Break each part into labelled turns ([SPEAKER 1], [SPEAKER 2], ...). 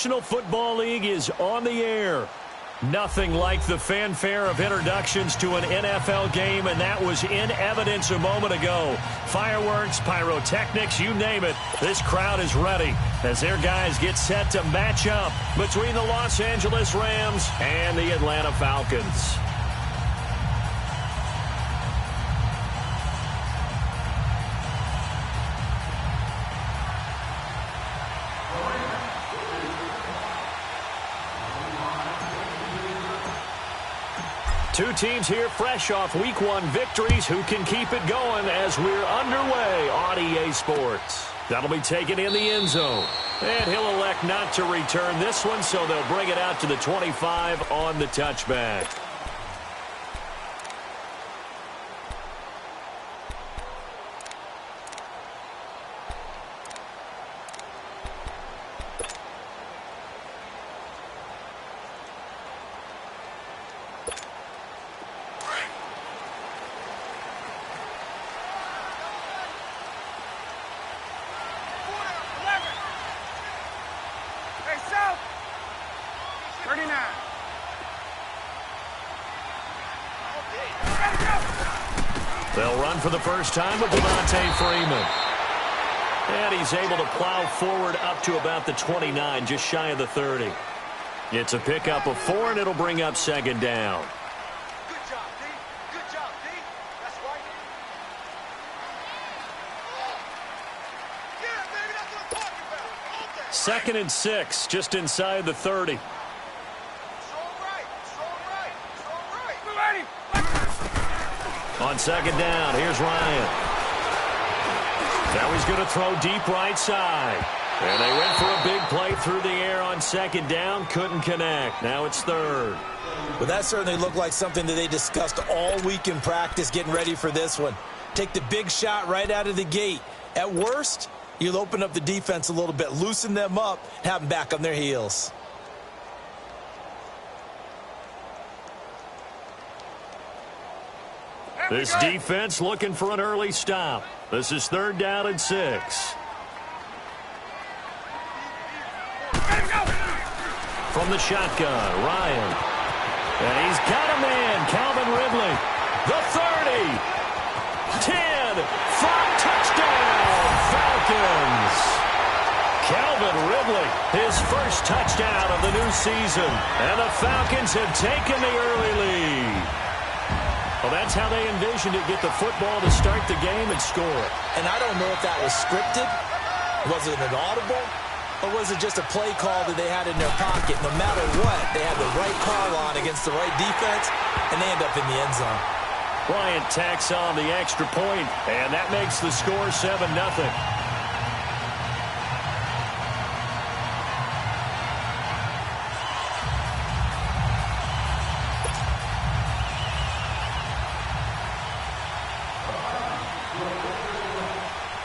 [SPEAKER 1] National Football League is on the air. Nothing like the fanfare of introductions to an NFL game, and that was in evidence a moment ago. Fireworks, pyrotechnics, you name it. This crowd is ready as their guys get set to match up between the Los Angeles Rams and the Atlanta Falcons. Two teams here fresh off Week 1 victories who can keep it going as we're underway on EA Sports. That'll be taken in the end zone. And he'll elect not to return this one, so they'll bring it out to the 25 on the touchback. They'll run for the first time with Devontae Freeman. And he's able to plow forward up to about the 29, just shy of the 30. It's a pickup of 4, and it'll bring up second down.
[SPEAKER 2] Good job, D. Good job, D. That's right. Yeah, baby, that's what I'm talking about.
[SPEAKER 1] Second and 6, just inside the 30. On second down, here's Ryan. Now he's going to throw deep right side. And they went for a big play through the air on second down. Couldn't connect. Now it's third.
[SPEAKER 3] Well, that certainly looked like something that they discussed all week in practice, getting ready for this one. Take the big shot right out of the gate. At worst, you'll open up the defense a little bit, loosen them up, and have them back on their heels.
[SPEAKER 1] This defense looking for an early stop. This is third down and 6. From the shotgun, Ryan. And he's got a man, Calvin Ridley. The 30. 10. 5. Touchdown, Falcons. Calvin Ridley, his first touchdown of the new season. And the Falcons have taken the early lead. Well, that's how they envisioned it, get the football to start the game and score it.
[SPEAKER 3] And I don't know if that was scripted. Was it an audible? Or was it just a play call that they had in their pocket? No matter what, they had the right call on against the right defense, and they end up in the end zone.
[SPEAKER 1] Bryant tacks on the extra point, and that makes the score 7-0.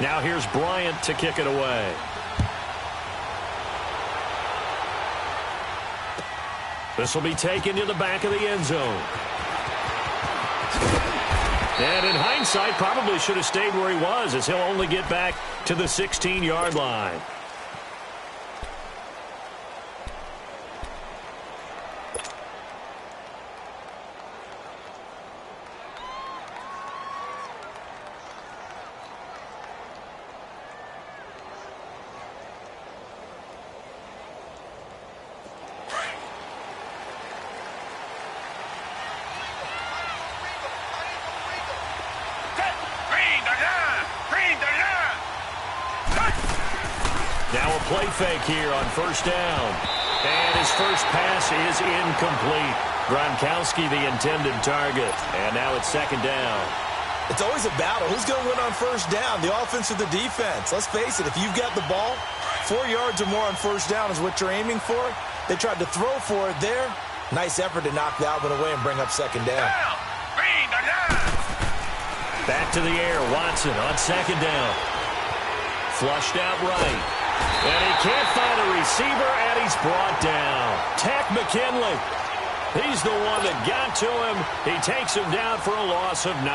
[SPEAKER 1] Now here's Bryant to kick it away. This will be taken to the back of the end zone. And in hindsight, probably should have stayed where he was, as he'll only get back to the 16-yard line. Now a play fake here on first down. And his first pass is incomplete. Gronkowski the intended target. And now it's second down.
[SPEAKER 3] It's always a battle. Who's going to win on first down, the offense or the defense? Let's face it, if you've got the ball, 4 yards or more on first down is what you're aiming for. They tried to throw for it there. Nice effort to knock that one away and bring up second down.
[SPEAKER 1] Back to the air, Watson on second down. Flushed out right. And he can't find a receiver, and he's brought down. Tack McKinley. He's the one that got to him. He takes him down for a loss of 9.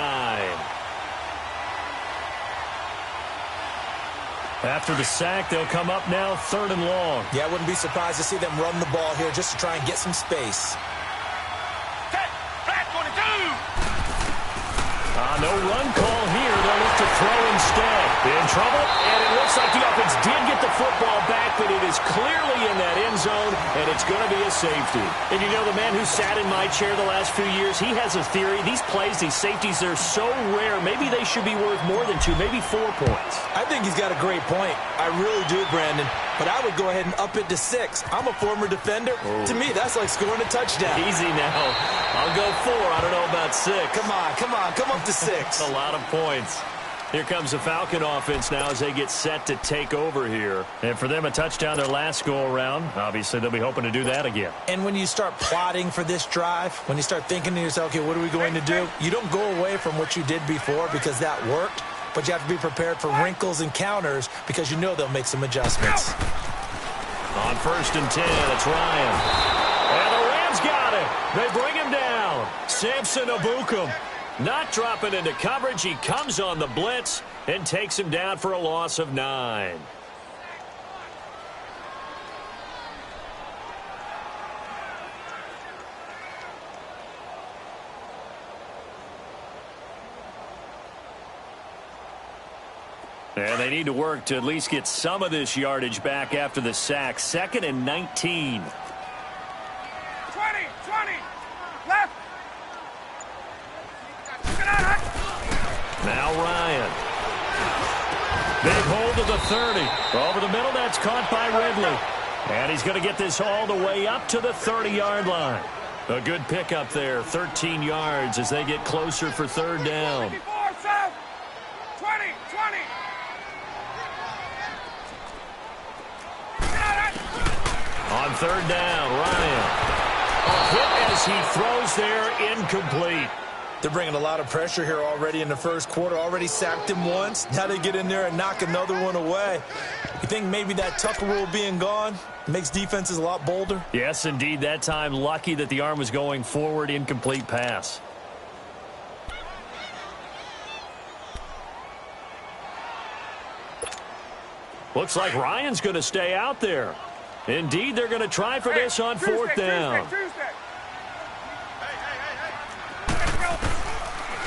[SPEAKER 1] After the sack, they'll come up now 3rd and long.
[SPEAKER 3] Yeah, I wouldn't be surprised to see them run the ball here just to try and get some space.
[SPEAKER 1] No run call here. They'll look to throw instead. In trouble, and it looks like the offense did get the football back, but it is clearly in that end zone, and it's going to be a safety. And you know, the man who sat in my chair the last few years, he has a theory. These plays, these safeties, they're so rare. Maybe they should be worth more than 2, maybe 4 points.
[SPEAKER 3] I think he's got a great point. I really do, Brandon. But I would go ahead and up it to 6. I'm a former defender. Oh. To me, that's like scoring a touchdown.
[SPEAKER 1] Easy now. I'll go 4. I don't know about 6.
[SPEAKER 3] Come on. Come up to 6.
[SPEAKER 1] That's a lot of points. Here comes the Falcon offense now as they get set to take over here. And for them, a touchdown their last go-around. Obviously, they'll be hoping to do that again.
[SPEAKER 3] And when you start plotting for this drive, when you start thinking to yourself, okay, what are we going to do? You don't go away from what you did before because that worked. But you have to be prepared for wrinkles and counters because you know they'll make some adjustments.
[SPEAKER 1] On 1st and 10, it's Ryan. And the Rams got it. They bring him down. Samson Abukum not dropping into coverage. He comes on the blitz and takes him down for a loss of 9. And they need to work to at least get some of this yardage back after the sack. 2nd and 19.
[SPEAKER 2] 20, left.
[SPEAKER 1] Now Ryan. Big hold of the 30. Over the middle, that's caught by Ridley. And he's going to get this all the way up to the 30-yard line. A good pickup there, 13 yards as they get closer for 3rd down.
[SPEAKER 2] 20.
[SPEAKER 1] On 3rd down, Ryan. A hit as he throws there, incomplete.
[SPEAKER 3] They're bringing a lot of pressure here already in the first quarter. Already sacked him once. Now they get in there and knock another one away. You think maybe that Tucker rule being gone makes defenses a lot bolder?
[SPEAKER 1] Yes, indeed. That time, lucky that the arm was going forward, incomplete pass. Looks like Ryan's going to stay out there. Indeed, they're going to try for this on 4th down.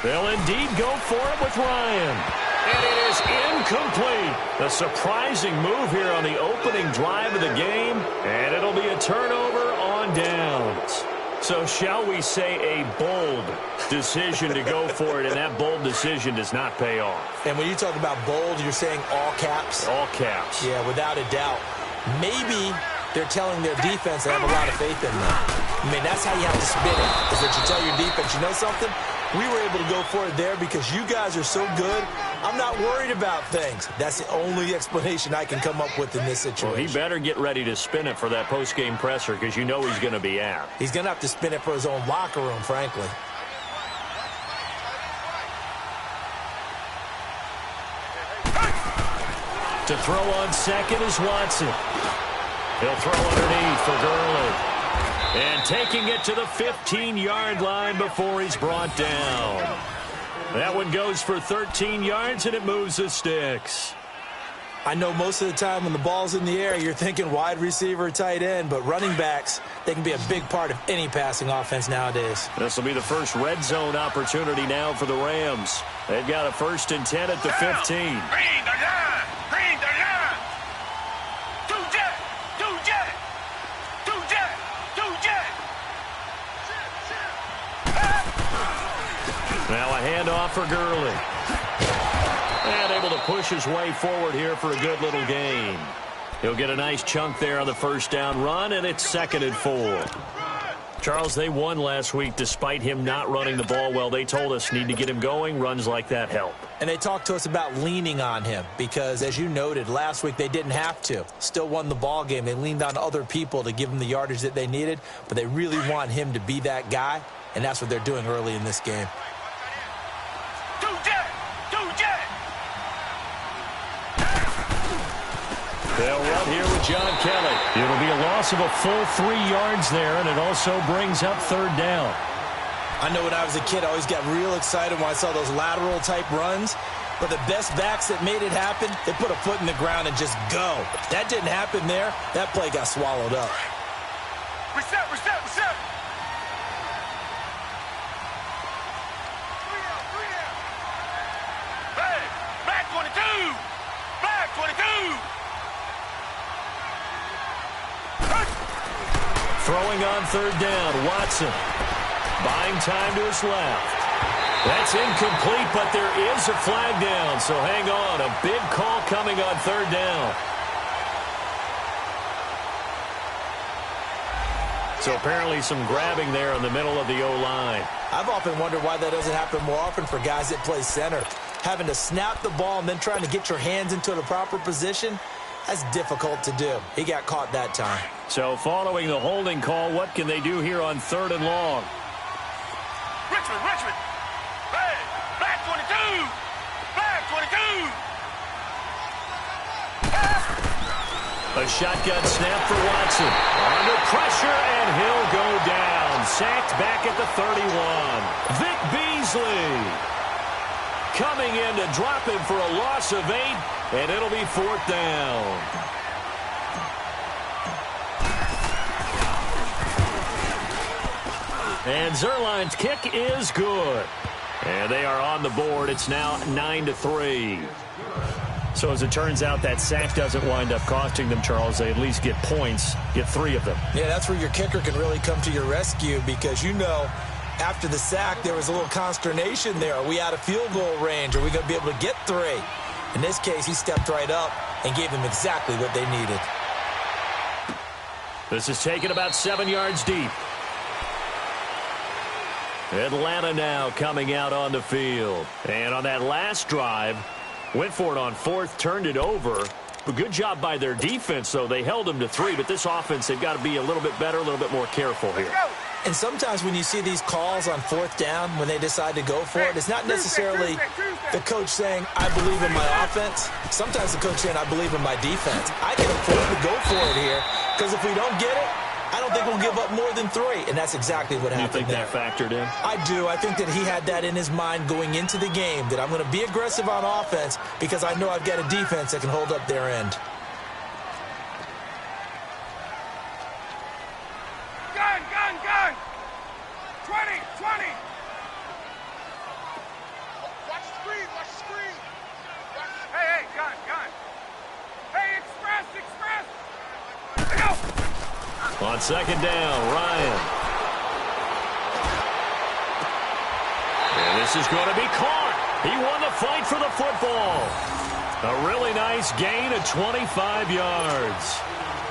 [SPEAKER 1] They'll indeed go for it with Ryan. And it is incomplete. A surprising move here on the opening drive of the game. And it'll be a turnover on downs. So shall we say a bold decision to go for it, and that bold decision does not pay off.
[SPEAKER 3] And when you talk about bold, you're saying all caps?
[SPEAKER 1] All caps.
[SPEAKER 3] Yeah, without a doubt. Maybe they're telling their defense they have a lot of faith in them. I mean, that's how you have to spin it, is that you tell your defense, you know something? We were able to go for it there because you guys are so good. I'm not worried about things. That's the only explanation I can come up with in this situation.
[SPEAKER 1] Well, he better get ready to spin it for that post-game presser because you know he's going to be out.
[SPEAKER 3] He's going to have to spin it for his own locker room, frankly.
[SPEAKER 1] To throw on 2nd is Watson. He'll throw underneath for Gurley. And taking it to the 15-yard line before he's brought down. That one goes for 13 yards, and it moves the sticks.
[SPEAKER 3] I know most of the time when the ball's in the air, you're thinking wide receiver, tight end, but running backs, they can be a big part of any passing offense nowadays.
[SPEAKER 1] This will be the first red zone opportunity now for the Rams. They've got a 1st and 10 at the 15. Now a handoff for Gurley. And able to push his way forward here for a good little gain. He'll get a nice chunk there on the 1st down run, and it's 2nd and 4. Charles, they won last week despite him not running the ball well. They told us need to get him going. Runs like that help.
[SPEAKER 3] And they talked to us about leaning on him because, as you noted, last week they didn't have to. Still won the ball game. They leaned on other people to give them the yardage that they needed, but they really want him to be that guy, and that's what they're doing early in this game.
[SPEAKER 1] They'll run here with John Kelly. It'll be a loss of a full 3 yards there, and it also brings up 3rd down.
[SPEAKER 3] I know when I was a kid, I always got real excited when I saw those lateral-type runs. But the best backs that made it happen, they put a foot in the ground and just go. That didn't happen there. That play got swallowed up.
[SPEAKER 2] Reset, reset, reset. 3 out. Hey, back 22. Back 22.
[SPEAKER 1] Throwing on third down, Watson. Buying time to his left. That's incomplete, but there is a flag down, so hang on. A big call coming on third down. So apparently some grabbing there in the middle of the O-line.
[SPEAKER 3] I've often wondered why that doesn't happen more often for guys that play center. Having to snap the ball and then trying to get your hands into the proper position, that's difficult to do. He got caught that time.
[SPEAKER 1] So following the holding call, what can they do here on third and long?
[SPEAKER 2] Richmond, Richmond. Hey, back 22. Back 22.
[SPEAKER 1] A shotgun snap for Watson. Under pressure, and he'll go down. Sacked back at the 31. Vic Beasley coming in to drop him for a loss of 8, and it'll be fourth down. And Zerline's kick is good. And they are on the board. It's now 9-3. So as it turns out, that sack doesn't wind up costing them, Charles. They at least get points, get 3 of them.
[SPEAKER 3] Yeah, that's where your kicker can really come to your rescue because, you know, after the sack, there was a little consternation there. Are we out of field goal range? Are we going to be able to get 3? In this case, he stepped right up and gave them exactly what they needed.
[SPEAKER 1] This is taken about 7 yards deep. Atlanta now coming out on the field. And on that last drive, went for it on 4th, turned it over. But good job by their defense, though. They held them to 3, but this offense, they've got to be a little bit better, a little bit more careful here.
[SPEAKER 3] And sometimes when you see these calls on 4th down, when they decide to go for it, it's not necessarily the coach saying, I believe in my offense. Sometimes the coach saying, I believe in my defense. I can afford to go for it here because if we don't get it, I don't think we'll give up more than 3, and that's exactly what happened.
[SPEAKER 1] You think that factored in?
[SPEAKER 3] I do. I think that he had that in his mind going into the game, that I'm going to be aggressive on offense because I know I've got a defense that can hold up their end.
[SPEAKER 2] Gun, gun, gun. 20, 20. Watch the screen, watch the screen. Hey, hey, gun, gun. Hey, express, express. Go.
[SPEAKER 1] On second down, Ryan. And this is going to be caught. He won the fight for the football. A really nice gain of 25 yards.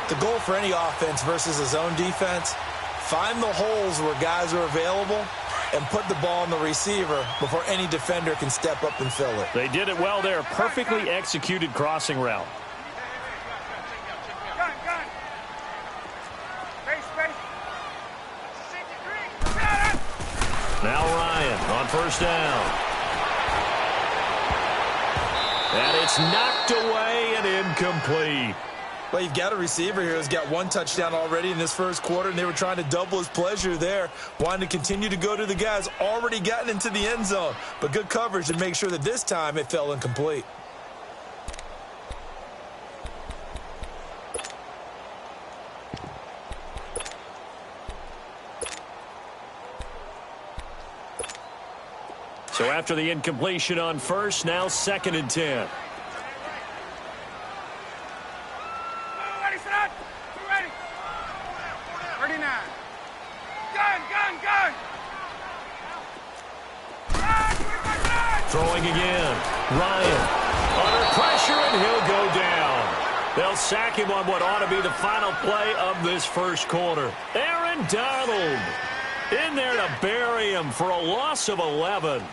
[SPEAKER 3] The goal for any offense versus a zone defense, find the holes where guys are available and put the ball on the receiver before any defender can step up and fill it.
[SPEAKER 1] They did it well there. Perfectly executed crossing route.
[SPEAKER 2] Gun, gun. Space, space.
[SPEAKER 1] Now Ryan on first down. And it's knocked away and incomplete.
[SPEAKER 3] Well, you've got a receiver here who's got 1 touchdown already in this first quarter, and they were trying to double his pleasure there, wanting to continue to go to the guys already gotten into the end zone. But good coverage to make sure that this time it fell incomplete.
[SPEAKER 1] So after the incompletion on first, now 2nd and 10.
[SPEAKER 2] Ready, set up. Ready. 39. Gun, gun, gun.
[SPEAKER 1] Throwing again. Ryan under pressure, and he'll go down. They'll sack him on what ought to be the final play of this first quarter. Aaron Donald in there to bury him for a loss of 11.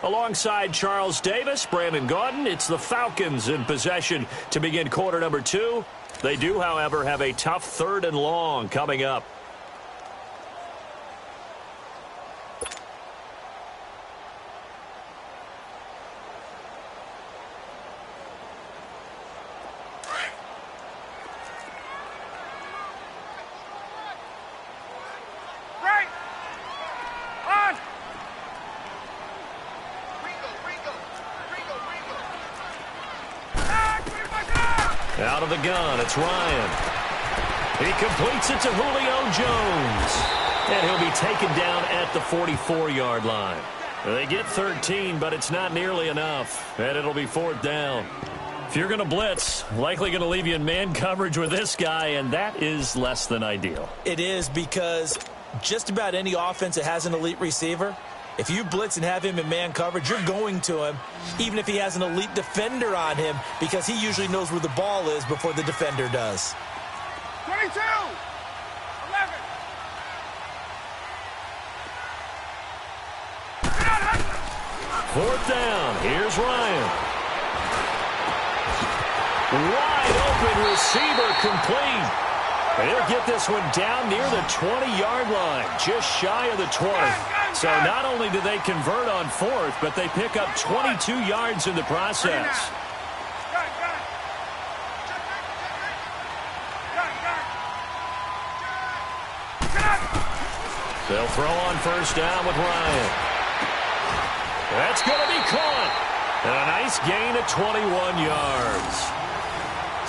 [SPEAKER 1] Alongside Charles Davis, Brandon Gaudin, it's the Falcons in possession to begin quarter number 2. They do, however, have a tough 3rd and long coming up.
[SPEAKER 2] Right. On. Ringo, Ringo.
[SPEAKER 1] Out of the gun, it's Ryan. He completes it to Julio Jones. And he'll be taken down at the 44-yard line. They get 13, but it's not nearly enough. And it'll be 4th down. If you're going to blitz, likely going to leave you in man coverage with this guy, and that is less than ideal.
[SPEAKER 3] It is, because just about any offense that has an elite receiver, if you blitz and have him in man coverage, you're going to him, even if he has an elite defender on him, because he usually knows where the ball is before the defender does.
[SPEAKER 2] 22! 11!
[SPEAKER 1] 4th down. Here's Ryan. Wide open receiver complete. And he'll get this one down near the 20-yard line, just shy of the 20. So not only do they convert on 4th, but they pick up 22 yards in the process. They'll throw on 1st down with Ryan. That's going to be caught. And a nice gain of 21 yards.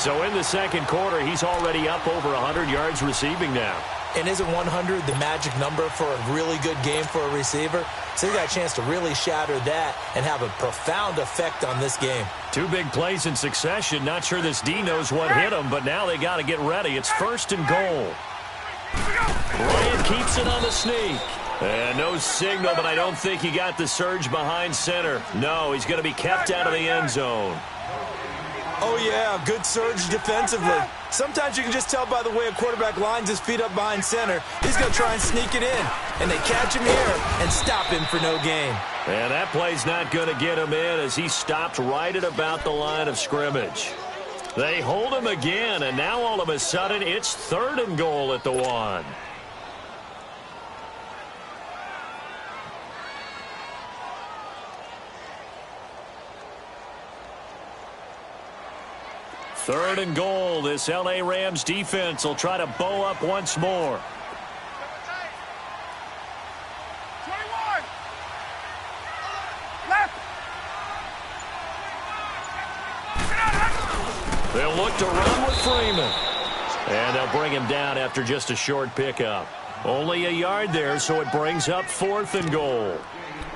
[SPEAKER 1] So in the 2nd quarter, he's already up over 100 yards receiving now.
[SPEAKER 3] And isn't 100 the magic number for a really good game for a receiver? So he got a chance to really shatter that and have a profound effect on this game. 2
[SPEAKER 1] big plays in succession. Not sure this D knows what hit him, but now they got to get ready. It's 1st and goal. Ryan keeps it on the sneak. And no signal, but I don't think he got the surge behind center. No, he's going to be kept out of the end zone.
[SPEAKER 3] Oh, yeah, good surge defensively. Sometimes you can just tell by the way a quarterback lines his feet up behind center. He's going to try and sneak it in. And they catch him here and stop him for no gain.
[SPEAKER 1] And that play's not going to get him in as he stopped right at about the line of scrimmage. They hold him again, and now all of a sudden it's 3rd and goal at the 1. Third and goal. This L.A. Rams defense will try to bow up once more.
[SPEAKER 2] 21! Left!
[SPEAKER 1] They'll look to run with Freeman. And they'll bring him down after just a short pickup. Only a yard there, so it brings up 4th and goal.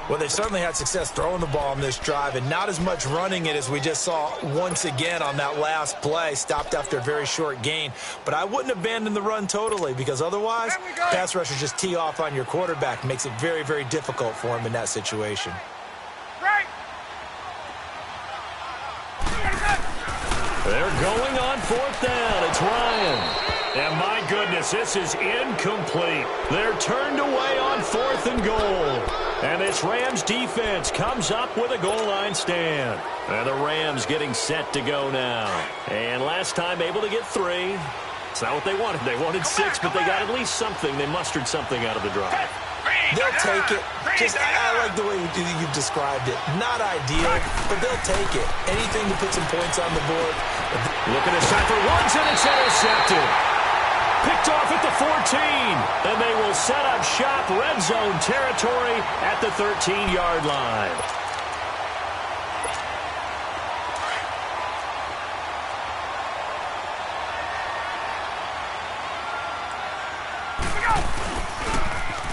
[SPEAKER 3] Well, they certainly had success throwing the ball on this drive, and not as much running it as we just saw once again on that last play. Stopped after a very short gain. But I wouldn't abandon the run totally, because otherwise, pass rushers just tee off on your quarterback. Makes it very, very difficult for him in that situation.
[SPEAKER 2] Right.
[SPEAKER 1] They're going on 4th down. It's Ryan. And my goodness, this is incomplete. They're turned away on 4th and goal. And this Rams defense comes up with a goal line stand. And the Rams getting set to go now. And last time able to get 3. It's not what they wanted. They wanted 6, but they got at least something. They mustered something out of the drive.
[SPEAKER 3] They'll take it. I like the way you've described it. Not ideal, but they'll take it. Anything to put some points on the board.
[SPEAKER 1] Looking to set for Woods, and it's intercepted. Picked off at the 14, and they will set up shop red zone territory at the 13-yard line.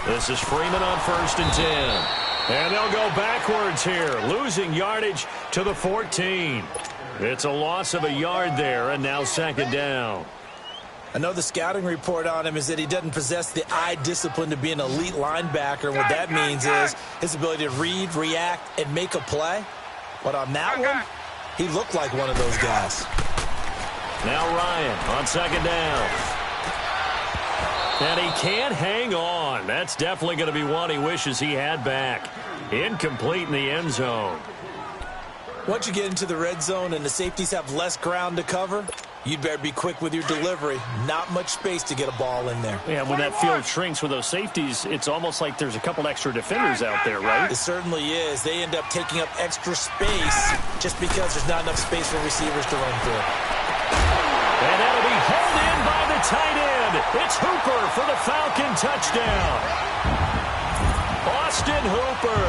[SPEAKER 1] This is Freeman on 1st and 10. And they'll go backwards here, losing yardage to the 14. It's a loss of a yard there, and now 2nd down.
[SPEAKER 3] I know the scouting report on him is that he doesn't possess the eye discipline to be an elite linebacker. What that means is his ability to read, react, and make a play. But on that one, he looked like one of those guys.
[SPEAKER 1] Now Ryan on 2nd down. And he can't hang on. That's definitely going to be one he wishes he had back. Incomplete in the end zone.
[SPEAKER 3] Once you get into the red zone and the safeties have less ground to cover, you'd better be quick with your delivery. Not much space to get a ball in there.
[SPEAKER 4] Yeah, when that field shrinks with those safeties, it's almost like there's a couple extra defenders out there, right?
[SPEAKER 3] It certainly is. They end up taking up extra space just because there's not enough space for receivers to run through.
[SPEAKER 1] And that'll be held in by the tight end. It's Hooper for the Falcon touchdown. Austin Hooper,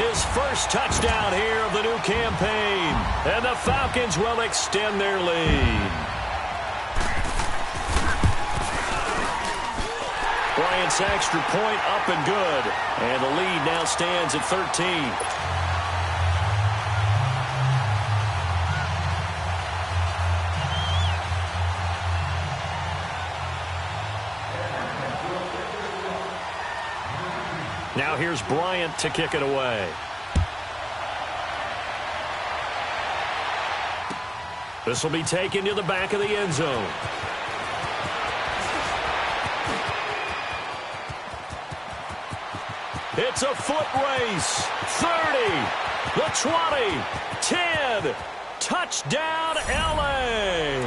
[SPEAKER 1] his first touchdown here of the new campaign. And the Falcons will extend their lead. Bryant's extra point up and good. And the lead now stands at 13. Now here's Bryant to kick it away. This will be taken to the back of the end zone. It's a foot race. 30, the 20, 10, touchdown LA.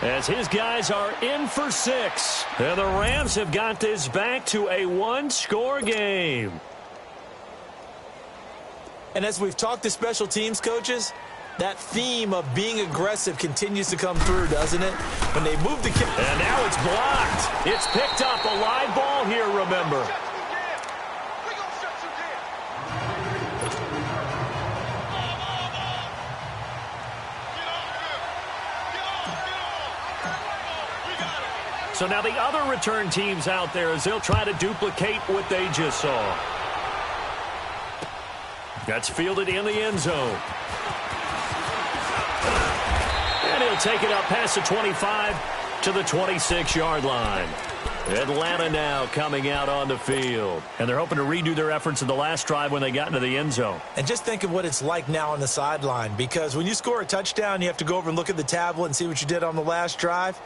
[SPEAKER 1] As his guys are in for 6. And the Rams have got this back to a one-score game.
[SPEAKER 3] And as we've talked to special teams coaches, that theme of being aggressive continues to come through, doesn't it? When they move the kick.
[SPEAKER 1] And now it's blocked. It's picked up. A live ball here, remember. So now the other return teams out there as they'll try to duplicate what they just saw. That's fielded in the end zone. And he'll take it up past the 25 to the 26-yard line. Atlanta now coming out on the field. And they're hoping to redo their efforts in the last drive when they got into the end zone.
[SPEAKER 3] And just think of what it's like now on the sideline, because when you score a touchdown, you have to go over and look at the tablet and see what you did on the last drive.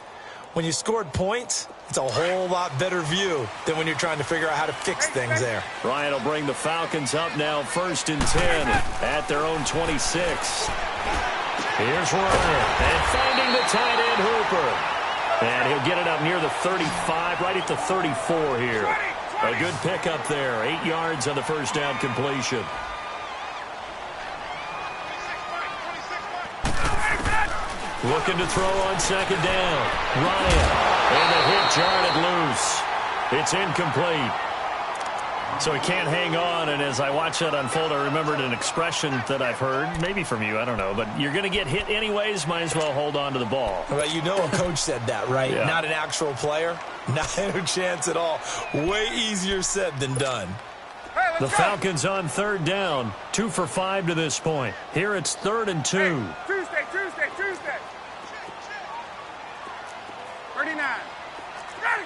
[SPEAKER 3] When you scored points, it's a whole lot better view than when you're trying to figure out how to fix things there.
[SPEAKER 1] Bryant will bring the Falcons up now 1st and 10 at their own 26. Here's Ryan, and finding the tight end Hooper. And he'll get it up near the 35, right at the 34 here. A good pickup there, 8 yards on the first down completion. Looking to throw on 2nd down. Ryan, and the hit jarred it loose. It's incomplete. So he can't hang on, and as I watch that unfold, I remembered an expression that I've heard, maybe from you, I don't know, but you're going to get hit anyways, might as well hold on to the ball.
[SPEAKER 3] Well, you know a coach said that, right?
[SPEAKER 1] Yeah. Not
[SPEAKER 3] an actual player. Not a chance at all. Way easier said than done.
[SPEAKER 2] Hey,
[SPEAKER 1] The Falcons on 3rd down, 2 for 5 to this point. Here it's 3rd and 2.
[SPEAKER 2] Hey, Tuesday. 39. Ready.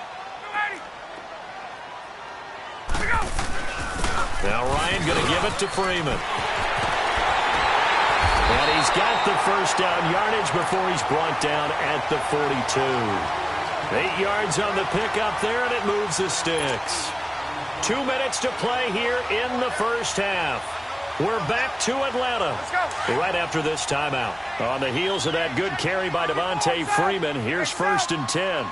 [SPEAKER 2] Go, go.
[SPEAKER 1] Now Ryan going to give it to Freeman. And he's got the first down yardage before he's brought down at the 42. 8 yards on the pickup there, and it moves the sticks. 2 minutes to play here in the first half. We're back to Atlanta right after this timeout. On the heels of that good carry by Devontae Freeman, here's 1st and 10.
[SPEAKER 2] 11.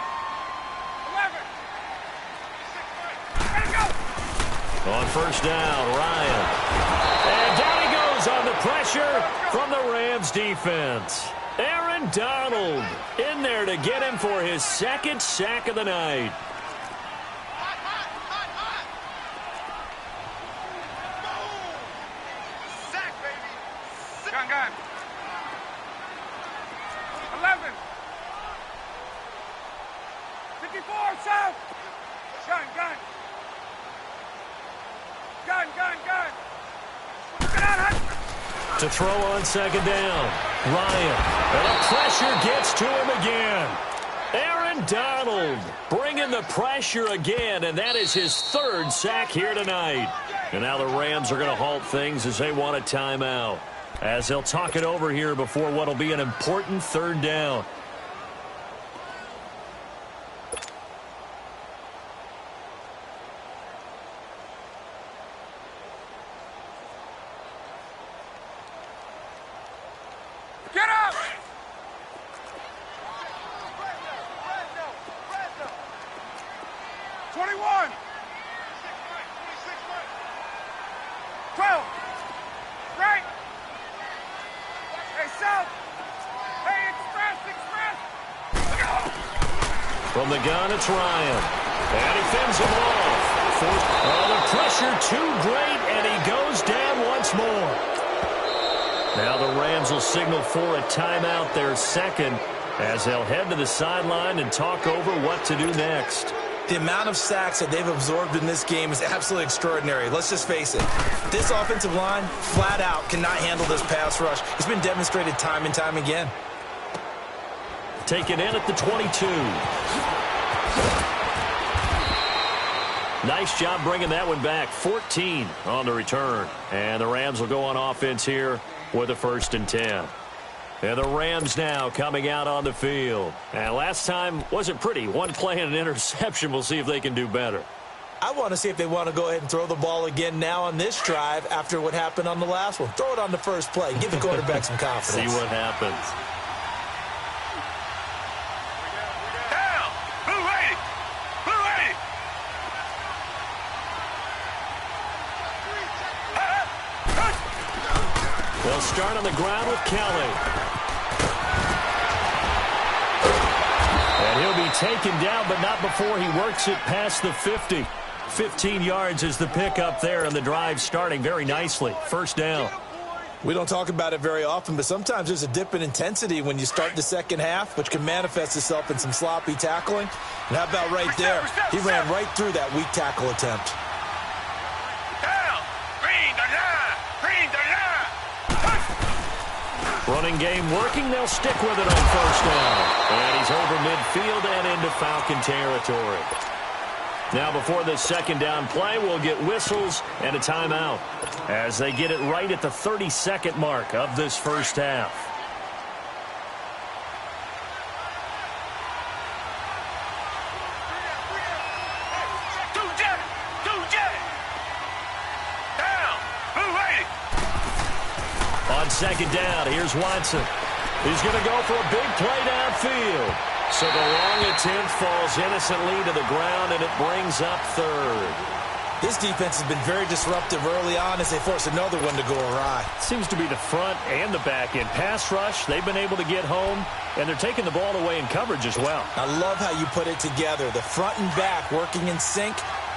[SPEAKER 1] On 1st down, Ryan. And down he goes on the pressure from the Rams defense. Aaron Donald in there to get him for his 2nd sack of the night.
[SPEAKER 2] Gun. 11. 54, south. Gun. Get out, Hunt.
[SPEAKER 1] To throw on 2nd down, Ryan. And the pressure gets to him again. Aaron Donald bringing the pressure again, and that is his 3rd sack here tonight. And now the Rams are going to halt things as they want a timeout, as they'll talk it over here before what will be an important 3rd down.
[SPEAKER 2] Get up! 21. 12. Right. Hey, south. Hey, express.
[SPEAKER 1] From the gun, it's Ryan. And he fends him off. The pressure too great, and he goes down once more. Now the Rams will signal for a timeout, their 2nd, as they'll head to the sideline and talk over what to do next.
[SPEAKER 3] The amount of sacks that they've absorbed in this game is absolutely extraordinary. Let's just face it. This offensive line, flat out, cannot handle this pass rush. It's been demonstrated time and time again.
[SPEAKER 1] Taken in at the 22. Nice job bringing that one back. 14 on the return. And the Rams will go on offense here with a 1st and 10. And the Rams now coming out on the field. And last time wasn't pretty. One play and an interception. We'll see if they can do better.
[SPEAKER 3] I want to see if they want to go ahead and throw the ball again now on this drive after what happened on the last one. Throw it on the first play. Give the quarterback some confidence.
[SPEAKER 1] See what happens.
[SPEAKER 2] Down! Blue 80! Blue 80!
[SPEAKER 1] They'll start on the ground with Kelly. And he'll be taken down, but not before he works it past the 50. 15 yards is the pickup there, and the drive starting very nicely. 1st down.
[SPEAKER 3] We don't talk about it very often, but sometimes there's a dip in intensity when you start the second half, which can manifest itself in some sloppy tackling. And how about right there? He ran right through that weak tackle attempt.
[SPEAKER 2] Down! Green the line! Green the line!
[SPEAKER 1] Running game working. They'll stick with it on 1st down. And he's over midfield and into Falcon territory. Now before this 2nd down play, we'll get whistles and a timeout as they get it right at the 32nd mark of this 1st half. On 2nd down, here's Watson. He's going to go for a big play downfield. So the long attempt falls innocently to the ground, and it brings up 3rd.
[SPEAKER 3] This defense has been very disruptive early on as they force another one to go awry.
[SPEAKER 1] Seems to be the front and the back end. Pass rush, they've been able to get home, and they're taking the ball away in coverage as well.
[SPEAKER 3] I love how you put it together. The front and back working in sync,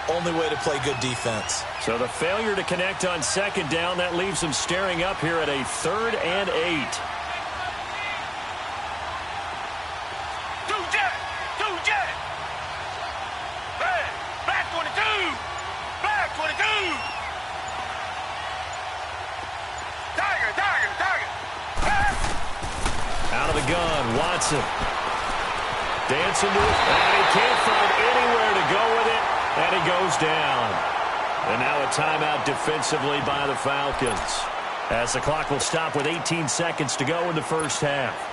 [SPEAKER 3] only way to play good defense.
[SPEAKER 1] So the failure to connect on 2nd down, that leaves them staring up here at a 3rd and 8.
[SPEAKER 2] Black 22! Black 22! Tiger!
[SPEAKER 1] Out of the gun, Watson. Dancing to it, and he can't find anywhere to go with it, and he goes down. And now a timeout defensively by the Falcons, as the clock will stop with 18 seconds to go in the 1st half.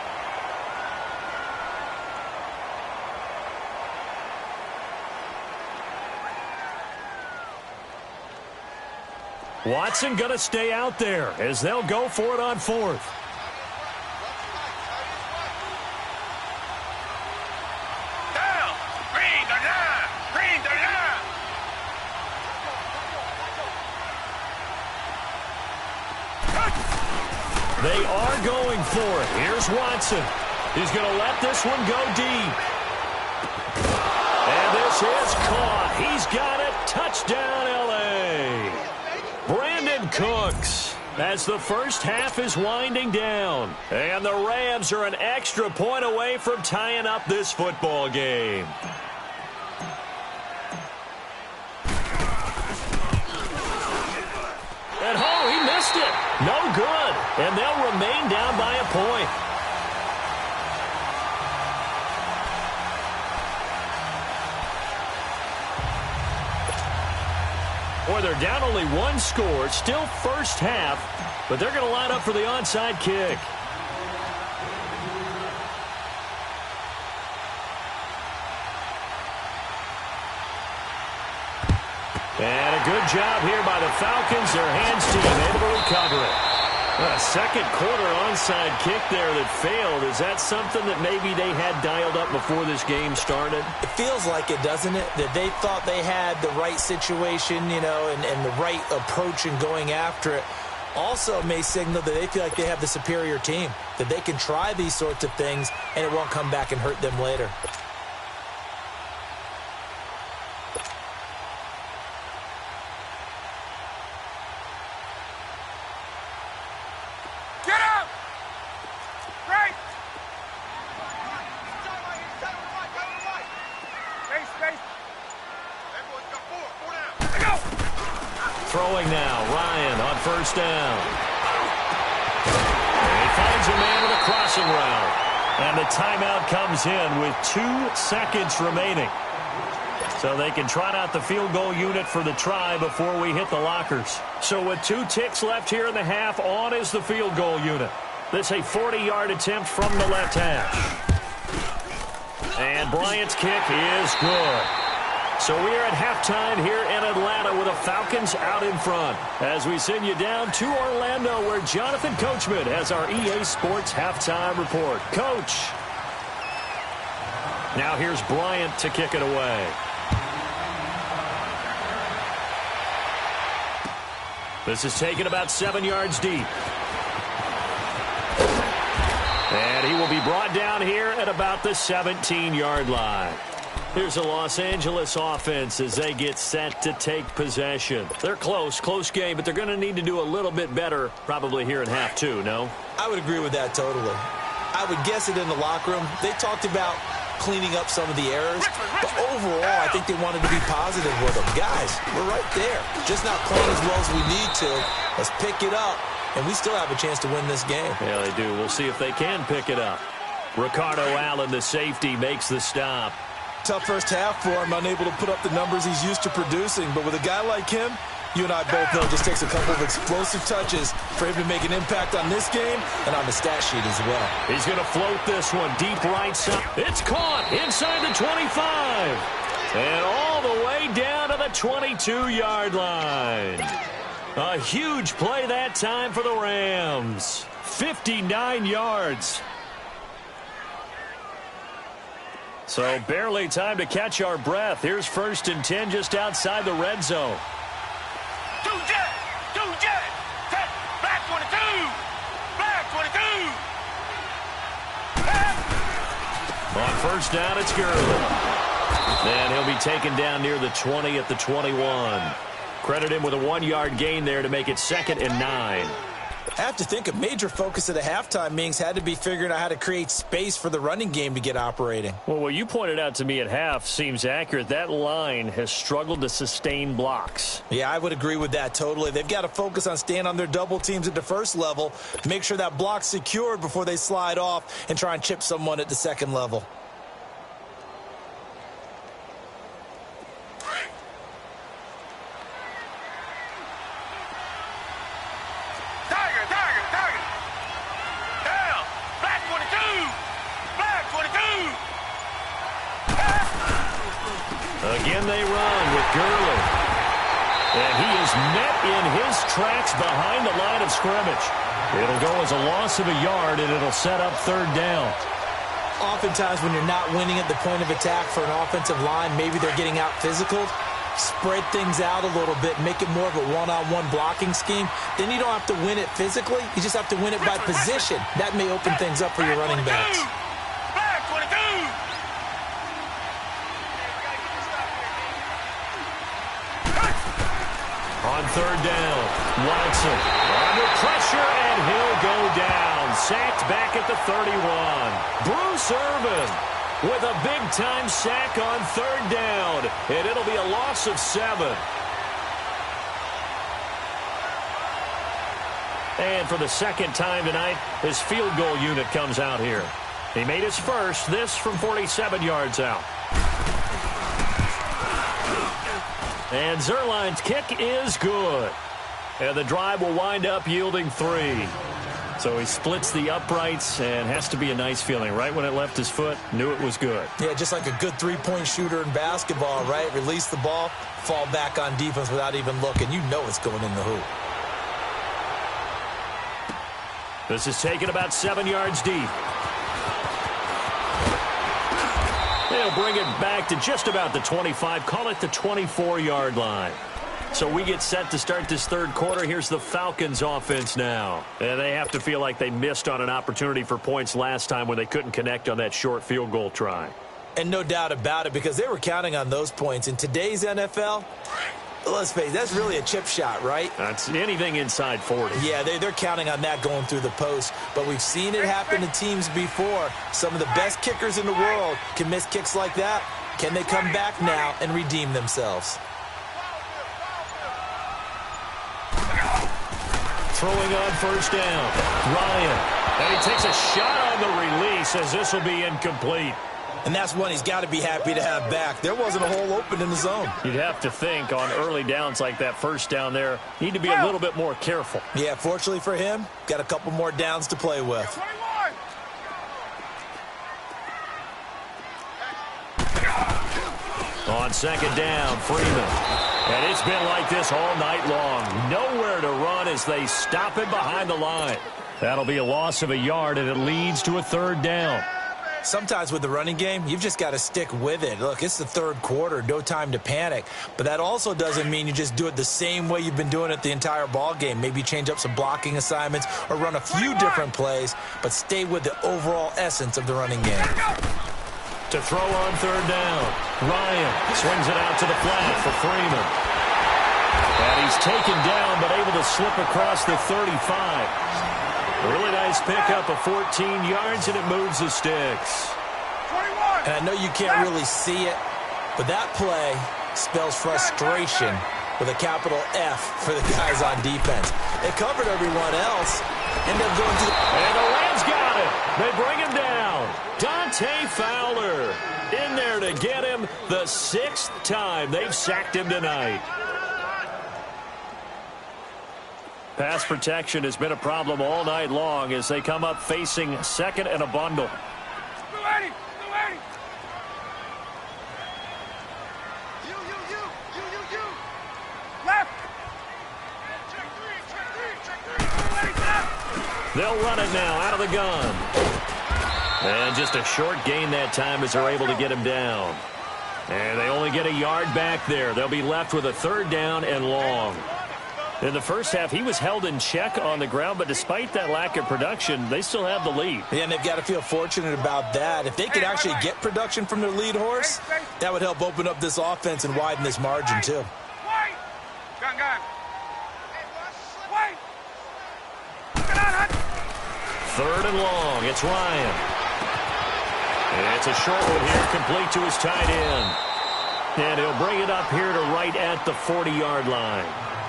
[SPEAKER 1] Watson going to stay out there as they'll go for it on 4th.
[SPEAKER 2] Down! Green the line! Green the line!
[SPEAKER 1] They are going for it. Here's Watson. He's going to let this one go deep. And this is caught. He's got it. Touchdown, L.A. Brandon Cooks, as the 1st half is winding down. And the Rams are an extra point away from tying up this football game. And he missed it. No good. And they'll remain down by a point. Boy, they're down only 1 score. Still 1st half, but they're going to line up for the onside kick. And a good job here by the Falcons. Their hands team able to recover it. A 2nd quarter onside kick there that failed. Is that something that maybe they had dialed up before this game started?
[SPEAKER 3] It feels like it, doesn't it? That they thought they had the right situation, and the right approach in going after it. Also may signal that they feel like they have the superior team, that they can try these sorts of things and it won't come back and hurt them later.
[SPEAKER 1] Throwing now, Ryan on first down. And he finds a man with a crossing route. And the timeout comes in with 2 seconds remaining. So they can trot out the field goal unit for the try before we hit the lockers. So with 2 ticks left here in the half, on is the field goal unit. This a 40-yard attempt from the left hash. And Bryant's kick is good. So we are at halftime here in Atlanta with the Falcons out in front. As we send you down to Orlando where Jonathan Coachman has our EA Sports halftime report. Coach. Now here's Bryant to kick it away. This is taken about 7 yards deep. And he will be brought down here at about the 17-yard line. Here's the Los Angeles offense as they get set to take possession. They're close game, but they're going to need to do a little bit better probably here in half 2, no?
[SPEAKER 3] I would agree with that totally. I would guess it in the locker room. They talked about cleaning up some of the errors, but overall, I think they wanted to be positive with them. Guys, we're right there. Just not playing as well as we need to. Let's pick it up, and we still have a chance to win this game.
[SPEAKER 1] Yeah, they do. We'll see if they can pick it up. Ricardo Allen, the safety, makes the stop.
[SPEAKER 3] Tough first half for him, unable to put up the numbers he's used to producing. But with a guy like him, you and I both know it just takes a couple of explosive touches for him to make an impact on this game and on the stat sheet as well.
[SPEAKER 1] He's going to float this one deep right side. It's caught inside the 25. And all the way down to the 22-yard line. A huge play that time for the Rams. 59 yards. So barely time to catch our breath. Here's 1st and 10 just outside the red zone.
[SPEAKER 2] Two jet, set, black 22, black 22.
[SPEAKER 1] On first down, it's Gurley. And he'll be taken down near the 20 at the 21. Credit him with a 1-yard gain there to make it 2nd and 9.
[SPEAKER 3] I have to think a major focus of the halftime meetings had to be figuring out how to create space for the running game to get operating.
[SPEAKER 1] Well, what you pointed out to me at half seems accurate. That line has struggled to sustain blocks.
[SPEAKER 3] Yeah, I would agree with that totally. They've got to focus on staying on their double teams at the first level, make sure that block's secured before they slide off and try and chip someone at the second level.
[SPEAKER 1] Again they run with Gurley. And he is met in his tracks behind the line of scrimmage. It'll go as a loss of a yard, and it'll set up 3rd down.
[SPEAKER 3] Oftentimes when you're not winning at the point of attack for an offensive line, maybe they're getting out physical. Spread things out a little bit, make it more of a one-on-one blocking scheme. Then you don't have to win it physically. You just have to win it by position. That may open things up for your running backs.
[SPEAKER 1] On 3rd down, Watson under pressure, and he'll go down. Sacked back at the 31. Bruce Irvin with a big-time sack on 3rd down, and it'll be a loss of 7. And for the 2nd time tonight, his field goal unit comes out here. He made his first, this from 47 yards out. And Zerline's kick is good. And the drive will wind up yielding 3. So he splits the uprights, and has to be a nice feeling. Right when it left his foot, knew it was good.
[SPEAKER 3] Yeah, just like a good three-point shooter in basketball, right? Release the ball, fall back on defense without even looking. You know it's going in the hoop.
[SPEAKER 1] This is taken about 7 yards deep. They'll bring it back to just about the 25. Call it the 24-yard line. So we get set to start this 3rd quarter. Here's the Falcons offense now. And they have to feel like they missed on an opportunity for points last time when they couldn't connect on that short field goal try.
[SPEAKER 3] And no doubt about it, because they were counting on those points. In today's NFL, let's face it, that's really a chip shot, right?
[SPEAKER 1] That's anything inside 40.
[SPEAKER 3] Yeah, they're counting on that going through the post. But we've seen it happen to teams before. Some of the best kickers in the world can miss kicks like that. Can they come back now and redeem themselves?
[SPEAKER 1] throwing on first down. Ryan. And he takes a shot on the release as this will be incomplete.
[SPEAKER 3] And that's one he's got to be happy to have back. There wasn't a hole open in the zone.
[SPEAKER 4] You'd have to think on early downs like that first down there, need to be a little bit more careful.
[SPEAKER 3] Yeah, fortunately for him, got a couple more downs to play with.
[SPEAKER 2] 21.
[SPEAKER 1] On second down, Freeman. And it's been like this all night long. Nowhere to run as they stop him behind the line. That'll be a loss of a yard, and it leads to a third down.
[SPEAKER 3] Sometimes with the running game, you've just got to stick with it. Look, it's the third quarter, no time to panic. But that also doesn't mean you just do it the same way you've been doing it the entire ball game. Maybe change up some blocking assignments or run a few different plays, but stay with the overall essence of the running game.
[SPEAKER 1] To throw on third down, Ryan swings it out to the flat for Freeman. And he's taken down, but able to slip across the 35. Really nice pickup of 14 yards, and it moves the sticks.
[SPEAKER 2] 21.
[SPEAKER 3] And I know you can't really see it, but that play spells frustration with a capital F for the guys on defense. They covered everyone else, ended up going to the...
[SPEAKER 1] And the Rams got it. They bring him down. Dante Fowler in there to get him the 6th time they've sacked him tonight. Pass protection has been a problem all night long as they come up facing second and a bundle.
[SPEAKER 2] Blue 80. Blue 80. You. Left. Check three. Blue 80 left.
[SPEAKER 1] They'll run it now out of the gun. And just a short gain that time as they're able to get him down. And they only get a yard back there. They'll be left with a third down and long. In the first half, he was held in check on the ground, but despite that lack of production, they still have the lead.
[SPEAKER 3] Yeah, and they've got to feel fortunate about that. If they could actually get production from their lead horse, that would help open up this offense and widen this margin, too.
[SPEAKER 2] Wait. Gun. Wait. Get out, Hunt.
[SPEAKER 1] Third and long. It's Ryan. It's a short one here, complete to his tight end. And he'll bring it up here to right at the 40-yard line.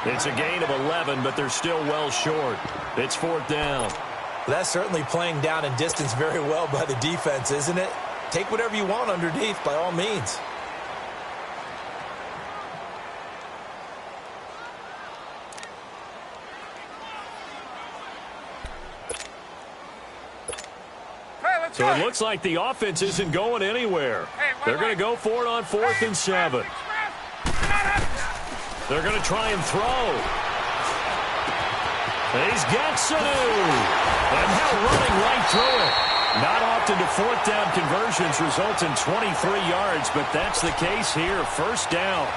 [SPEAKER 1] It's a gain of 11, but they're still well short. It's fourth down.
[SPEAKER 3] That's certainly playing down in distance very well by the defense, isn't it? Take whatever you want underneath, by all means.
[SPEAKER 1] So it looks like the offense isn't going anywhere. They're going to go for it on 4th and 7. They're going to try and throw. He's got Sanu. And now running right through it. Not often do fourth down conversions result in 23 yards, but that's the case here. First down.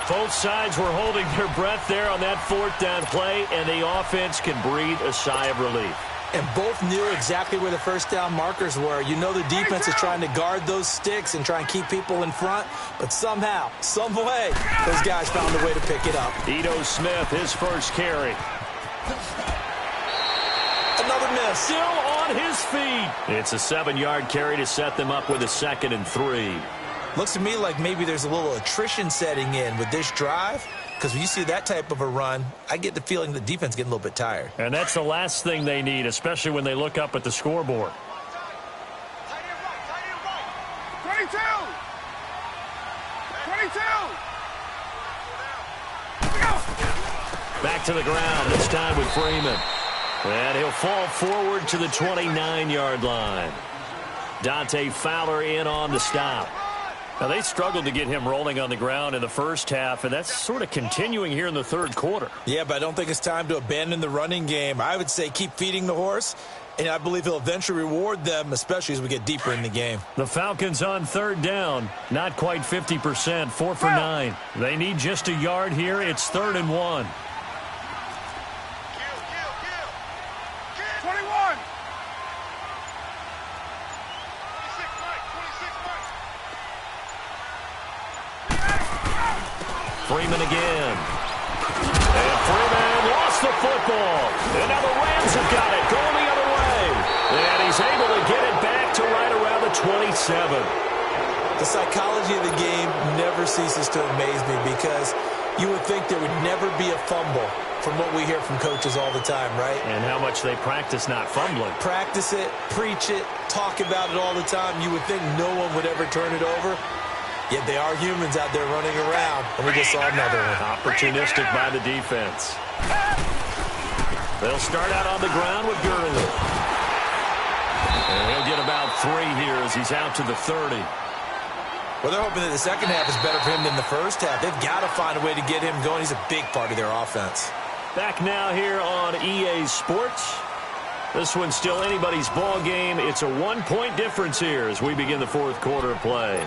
[SPEAKER 1] Both sides were holding their breath there on that fourth down play, and the offense can breathe a sigh of relief.
[SPEAKER 3] And both knew exactly where the first down markers were. You know the defense is trying to guard those sticks and try and keep people in front, but somehow, some way, those guys found a way to pick it up.
[SPEAKER 1] Ito Smith, his first carry.
[SPEAKER 3] Another miss.
[SPEAKER 1] Still on his feet. It's a 7-yard carry to set them up with a 2nd and 3.
[SPEAKER 3] Looks to me like maybe there's a little attrition setting in with this drive. Because when you see that type of a run, I get the feeling the defense getting a little bit tired.
[SPEAKER 1] And that's the last thing they need, especially when they look up at the scoreboard.
[SPEAKER 2] 22.
[SPEAKER 1] Back to the ground, this time with Freeman. And he'll fall forward to the 29-yard line. Dante Fowler in on the stop. Now, they struggled to get him rolling on the ground in the first half, and that's sort of continuing here in the third quarter.
[SPEAKER 3] Yeah, but I don't think it's time to abandon the running game. I would say keep feeding the horse, and I believe he'll eventually reward them, especially as we get deeper in the game.
[SPEAKER 1] The Falcons on third down, not quite 50%, 4 for 9. They need just a yard here. It's 3rd and 1.
[SPEAKER 2] 21.
[SPEAKER 1] Freeman again. And Freeman lost the football. And now the Rams have got it, going the other way. And he's able to get it back to right around the 27.
[SPEAKER 3] The psychology of the game never ceases to amaze me because you would think there would never be a fumble from what we hear from coaches all the time, right?
[SPEAKER 4] And how much they practice not fumbling.
[SPEAKER 3] Practice it, preach it, talk about it all the time. You would think no one would ever turn it over. Yet they are humans out there running around, and we just saw another one.
[SPEAKER 4] Opportunistic by the defense. They'll start out on the ground with Gurley. And he'll get about 3 here as he's out to the 30.
[SPEAKER 3] Well, they're hoping that the second half is better for him than the first half. They've got to find a way to get him going. He's a big part of their offense.
[SPEAKER 4] Back now here on EA Sports. This one's still anybody's ball game. It's a 1-point difference here as we begin the fourth quarter of play.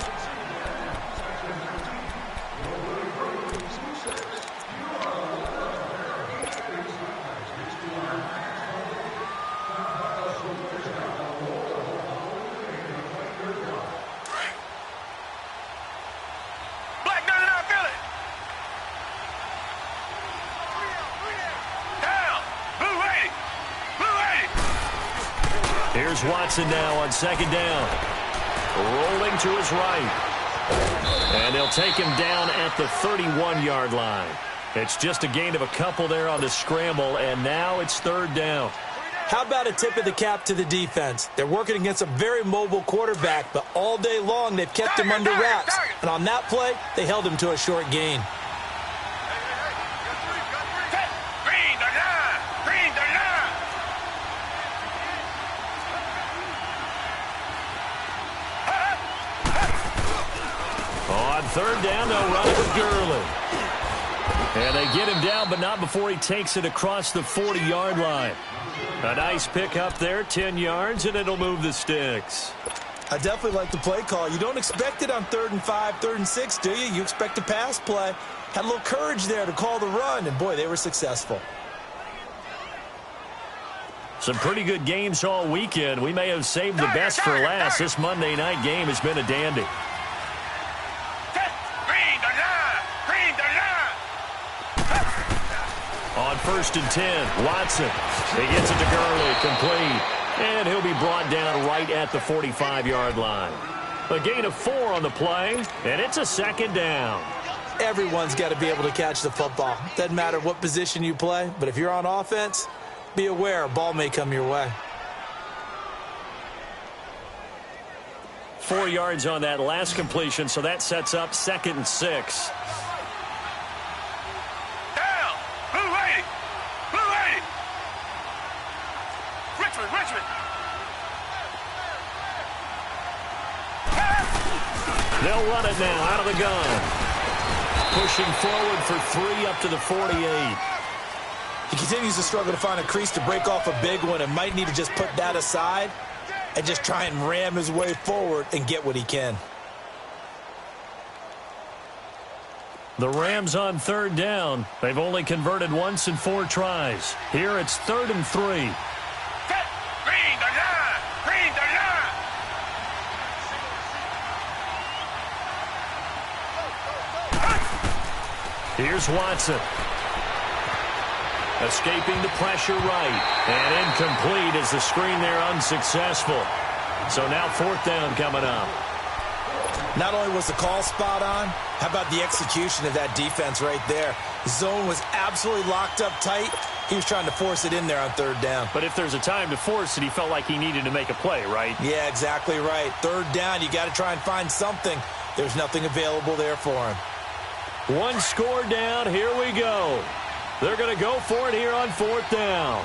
[SPEAKER 4] Here's Watson now on second down. Rolling to his right. And they'll take him down at the 31-yard line. It's just a gain of a couple there on the scramble, and now it's third down.
[SPEAKER 3] How about a tip of the cap to the defense? They're working against a very mobile quarterback, but all day long they've kept him under wraps. And on that play, they held him to a short gain.
[SPEAKER 4] Third down, they'll run it with Gurley. And they get him down, but not before he takes it across the 40-yard line. A nice pick up there, 10 yards, and it'll move the sticks.
[SPEAKER 3] I definitely like the play call. You don't expect it on 3rd and 5, 3rd and 6, do you? You expect a pass play. Had a little courage there to call the run, and boy, they were successful.
[SPEAKER 4] Some pretty good games all weekend. We may have saved the best for last. This Monday night game has been a dandy. On 1st and 10, Watson. He gets it to Gurley, complete. And he'll be brought down right at the 45-yard line. A gain of 4 on the play, and it's a second down.
[SPEAKER 3] Everyone's got to be able to catch the football. Doesn't matter what position you play, but if you're on offense, be aware a ball may come your way.
[SPEAKER 4] 4 yards on that last completion, so that sets up 2nd and 6. They'll run it now out of the gun. Pushing forward for 3 up to the 48.
[SPEAKER 3] He continues to struggle to find a crease to break off a big one and might need to just put that aside and just try and ram his way forward and get what he can.
[SPEAKER 4] The Rams on 3rd down. They've only converted once in 4 tries. Here it's 3rd and 3. Here's Watson. Escaping the pressure right. And incomplete as the screen there unsuccessful. So now 4th down coming up.
[SPEAKER 3] Not only was the call spot on, how about the execution of that defense right there? Zone was absolutely locked up tight. He was trying to force it in there on 3rd down.
[SPEAKER 4] But if there's a time to force it, he felt like he needed to make a play, right?
[SPEAKER 3] Yeah, exactly right. 3rd down, you got to try and find something. There's nothing available there for him.
[SPEAKER 4] 1 score down. Here we go. They're going to go for it here on 4th down.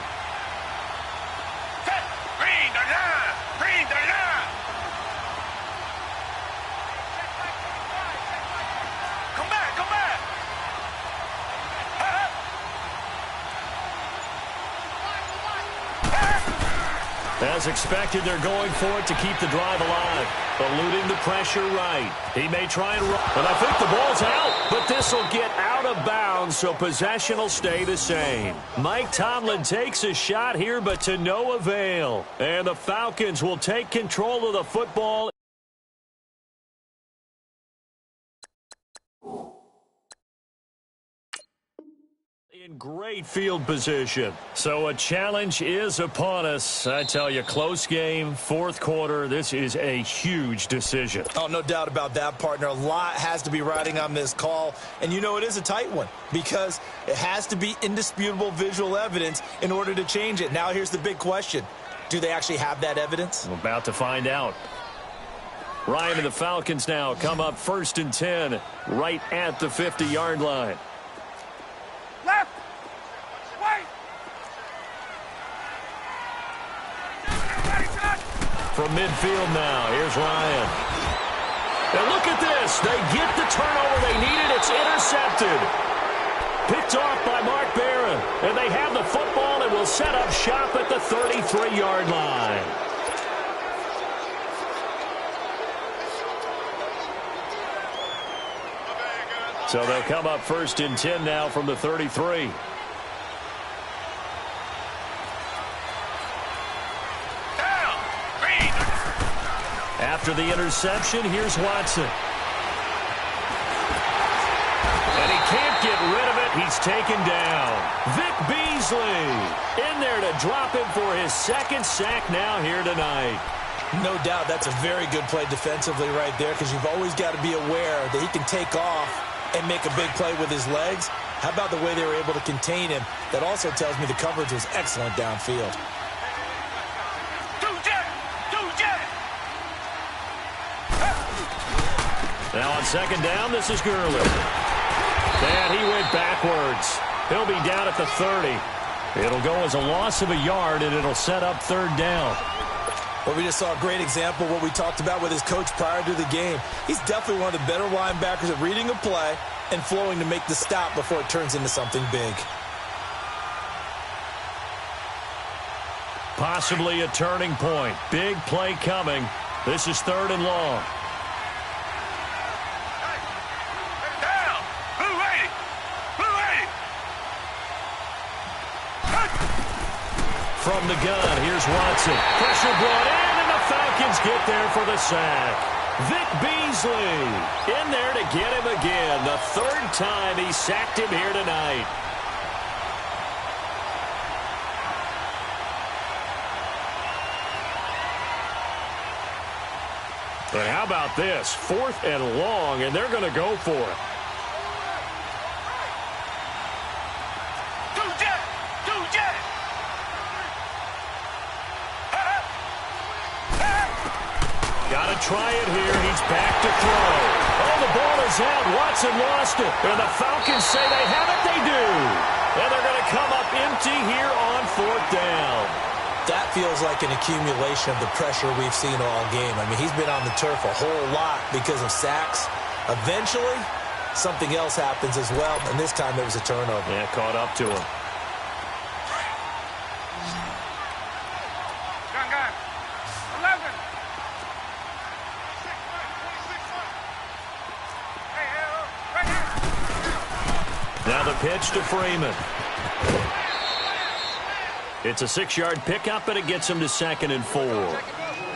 [SPEAKER 4] As expected, they're going for it to keep the drive alive. Eluding the pressure right. He may try and run. And I think the ball's out. But this will get out of bounds, so possession will stay the same. Mike Tomlin takes a shot here, but to no avail. And the Falcons will take control of the football. In great field position. So a challenge is upon us. I tell you, close game, fourth quarter. This is a huge decision.
[SPEAKER 3] Oh, no doubt about that, partner. A lot has to be riding on this call. And you know it is a tight one because it has to be indisputable visual evidence in order to change it. Now here's the big question. Do they actually have that evidence?
[SPEAKER 4] We're about to find out. Ryan and the Falcons now come up 1st and 10 right at the 50-yard line.
[SPEAKER 2] Left! Wait!
[SPEAKER 4] From midfield now, here's Ryan. And look at this. They get the turnover they needed. It's intercepted. Picked off by Mark Barron. And they have the football and will set up shop at the 33-yard line. So they'll come up 1st and 10 now from the 33. After the interception, here's Watson. And he can't get rid of it. He's taken down. Vic Beasley in there to drop him for his second sack now here tonight.
[SPEAKER 3] No doubt that's a very good play defensively right there because you've always got to be aware that he can take off and make a big play with his legs. How about the way they were able to contain him? That also tells me the coverage was excellent downfield.
[SPEAKER 4] Now on 2nd down, this is Gurley. And he went backwards. He'll be down at the 30. It'll go as a loss of a yard, and it'll set up 3rd down.
[SPEAKER 3] Well, we just saw a great example of what we talked about with his coach prior to the game. He's definitely one of the better linebackers at reading a play and flowing to make the stop before it turns into something big.
[SPEAKER 4] Possibly a turning point. Big play coming. This is 3rd and long. From the gun, here's Watson. Pressure brought in, and the Falcons get there for the sack. Vic Beasley in there to get him again. The 3rd time he sacked him here tonight. But how about this? 4th and long, and they're going to go for it. Got to try it here. He's back to throw. Oh, the ball is out. Watson lost it. And the Falcons say they have it. They do. And they're going to come up empty here on 4th down.
[SPEAKER 3] That feels like an accumulation of the pressure we've seen all game. I mean, he's been on the turf a whole lot because of sacks. Eventually, something else happens as well, and this time it was a turnover.
[SPEAKER 4] Yeah, caught up to him.
[SPEAKER 2] Gun. 11.
[SPEAKER 4] Now the pitch to Freeman. It's a 6-yard pickup, and it gets him to 2nd and 4.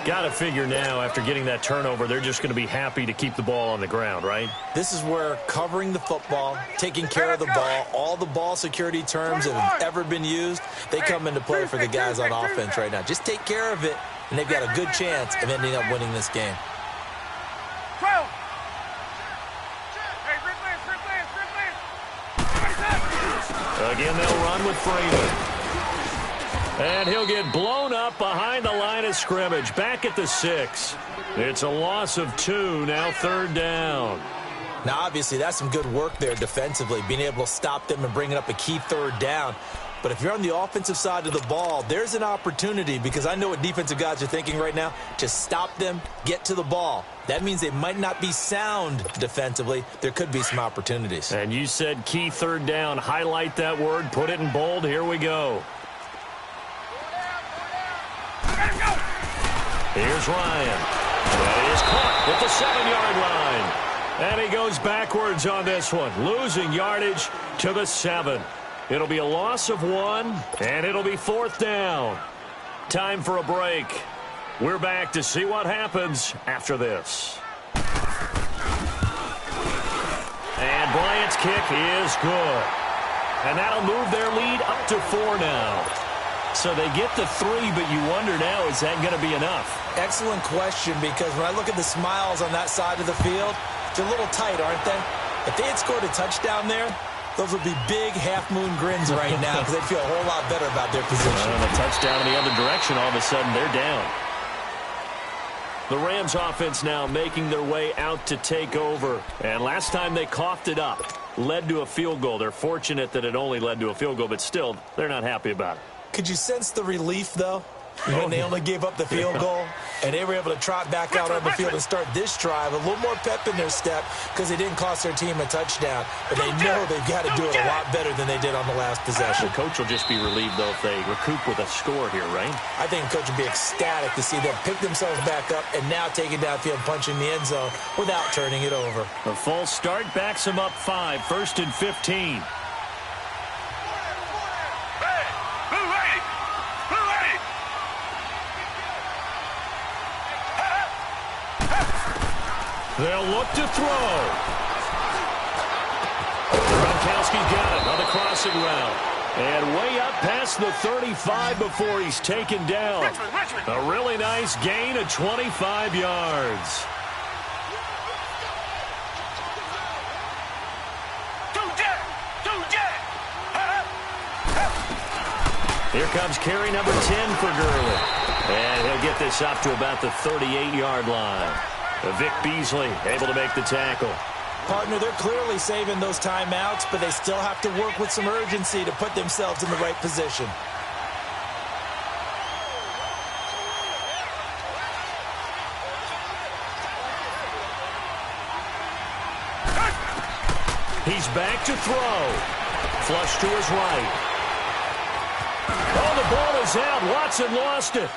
[SPEAKER 4] Got to figure now, after getting that turnover, they're just going to be happy to keep the ball on the ground, right?
[SPEAKER 3] This is where covering the football, taking care of the ball, all the ball security terms that have ever been used, they come into play for the guys on offense right now. Just take care of it, and they've got a good chance of ending up winning this game.
[SPEAKER 2] 12.
[SPEAKER 4] Again, they'll run with Freeman. And he'll get blown up behind the line of scrimmage. Back at the 6. It's a loss of 2. Now 3rd down.
[SPEAKER 3] Now, obviously, that's some good work there defensively, being able to stop them and bringing up a key 3rd down. But if you're on the offensive side of the ball, there's an opportunity, because I know what defensive guys are thinking right now, to stop them, get to the ball. That means they might not be sound defensively. There could be some opportunities.
[SPEAKER 4] And you said key 3rd down. Highlight that word. Put it in bold. Here we go. Here's Ryan. That is caught at the 7-yard line. And he goes backwards on this one, losing yardage to the 7. It'll be a loss of 1, and it'll be 4th down. Time for a break. We're back to see what happens after this. And Bryant's kick is good. And that'll move their lead up to 4 now. So they get the 3, but you wonder now, is that going to be enough?
[SPEAKER 3] Excellent question, because when I look at the smiles on that side of the field, they're a little tight, aren't they? If they had scored a touchdown there, those would be big half-moon grins right now because they'd feel a whole lot better about their position.
[SPEAKER 4] And a touchdown in the other direction, all of a sudden they're down. The Rams offense now making their way out to take over. And last time they coughed it up, led to a field goal. They're fortunate that it only led to a field goal, but still, they're not happy about it.
[SPEAKER 3] Could you sense the relief, though, when they only gave up the field goal and they were able to trot back out on the field and start this drive? A little more pep in their step because they didn't cost their team a touchdown. But they know they've got to do it a lot better than they did on the last possession.
[SPEAKER 4] The coach will just be relieved, though, if they recoup with a score here, right?
[SPEAKER 3] I think the coach would be ecstatic to see them pick themselves back up and now take it downfield, punching the end zone without turning it over.
[SPEAKER 4] A false start backs them up 5, 1st and 15. They'll look to throw. Gronkowski got it on the crossing route. And way up past the 35 before he's taken down. A really nice gain of 25 yards. Here comes carry number 10 for Gurley. And he'll get this up to about the 38-yard line. Vic Beasley able to make the tackle.
[SPEAKER 3] Partner, they're clearly saving those timeouts, but they still have to work with some urgency to put themselves in the right position.
[SPEAKER 4] He's back to throw. Flush to his right. Oh, the ball is out. Watson lost it.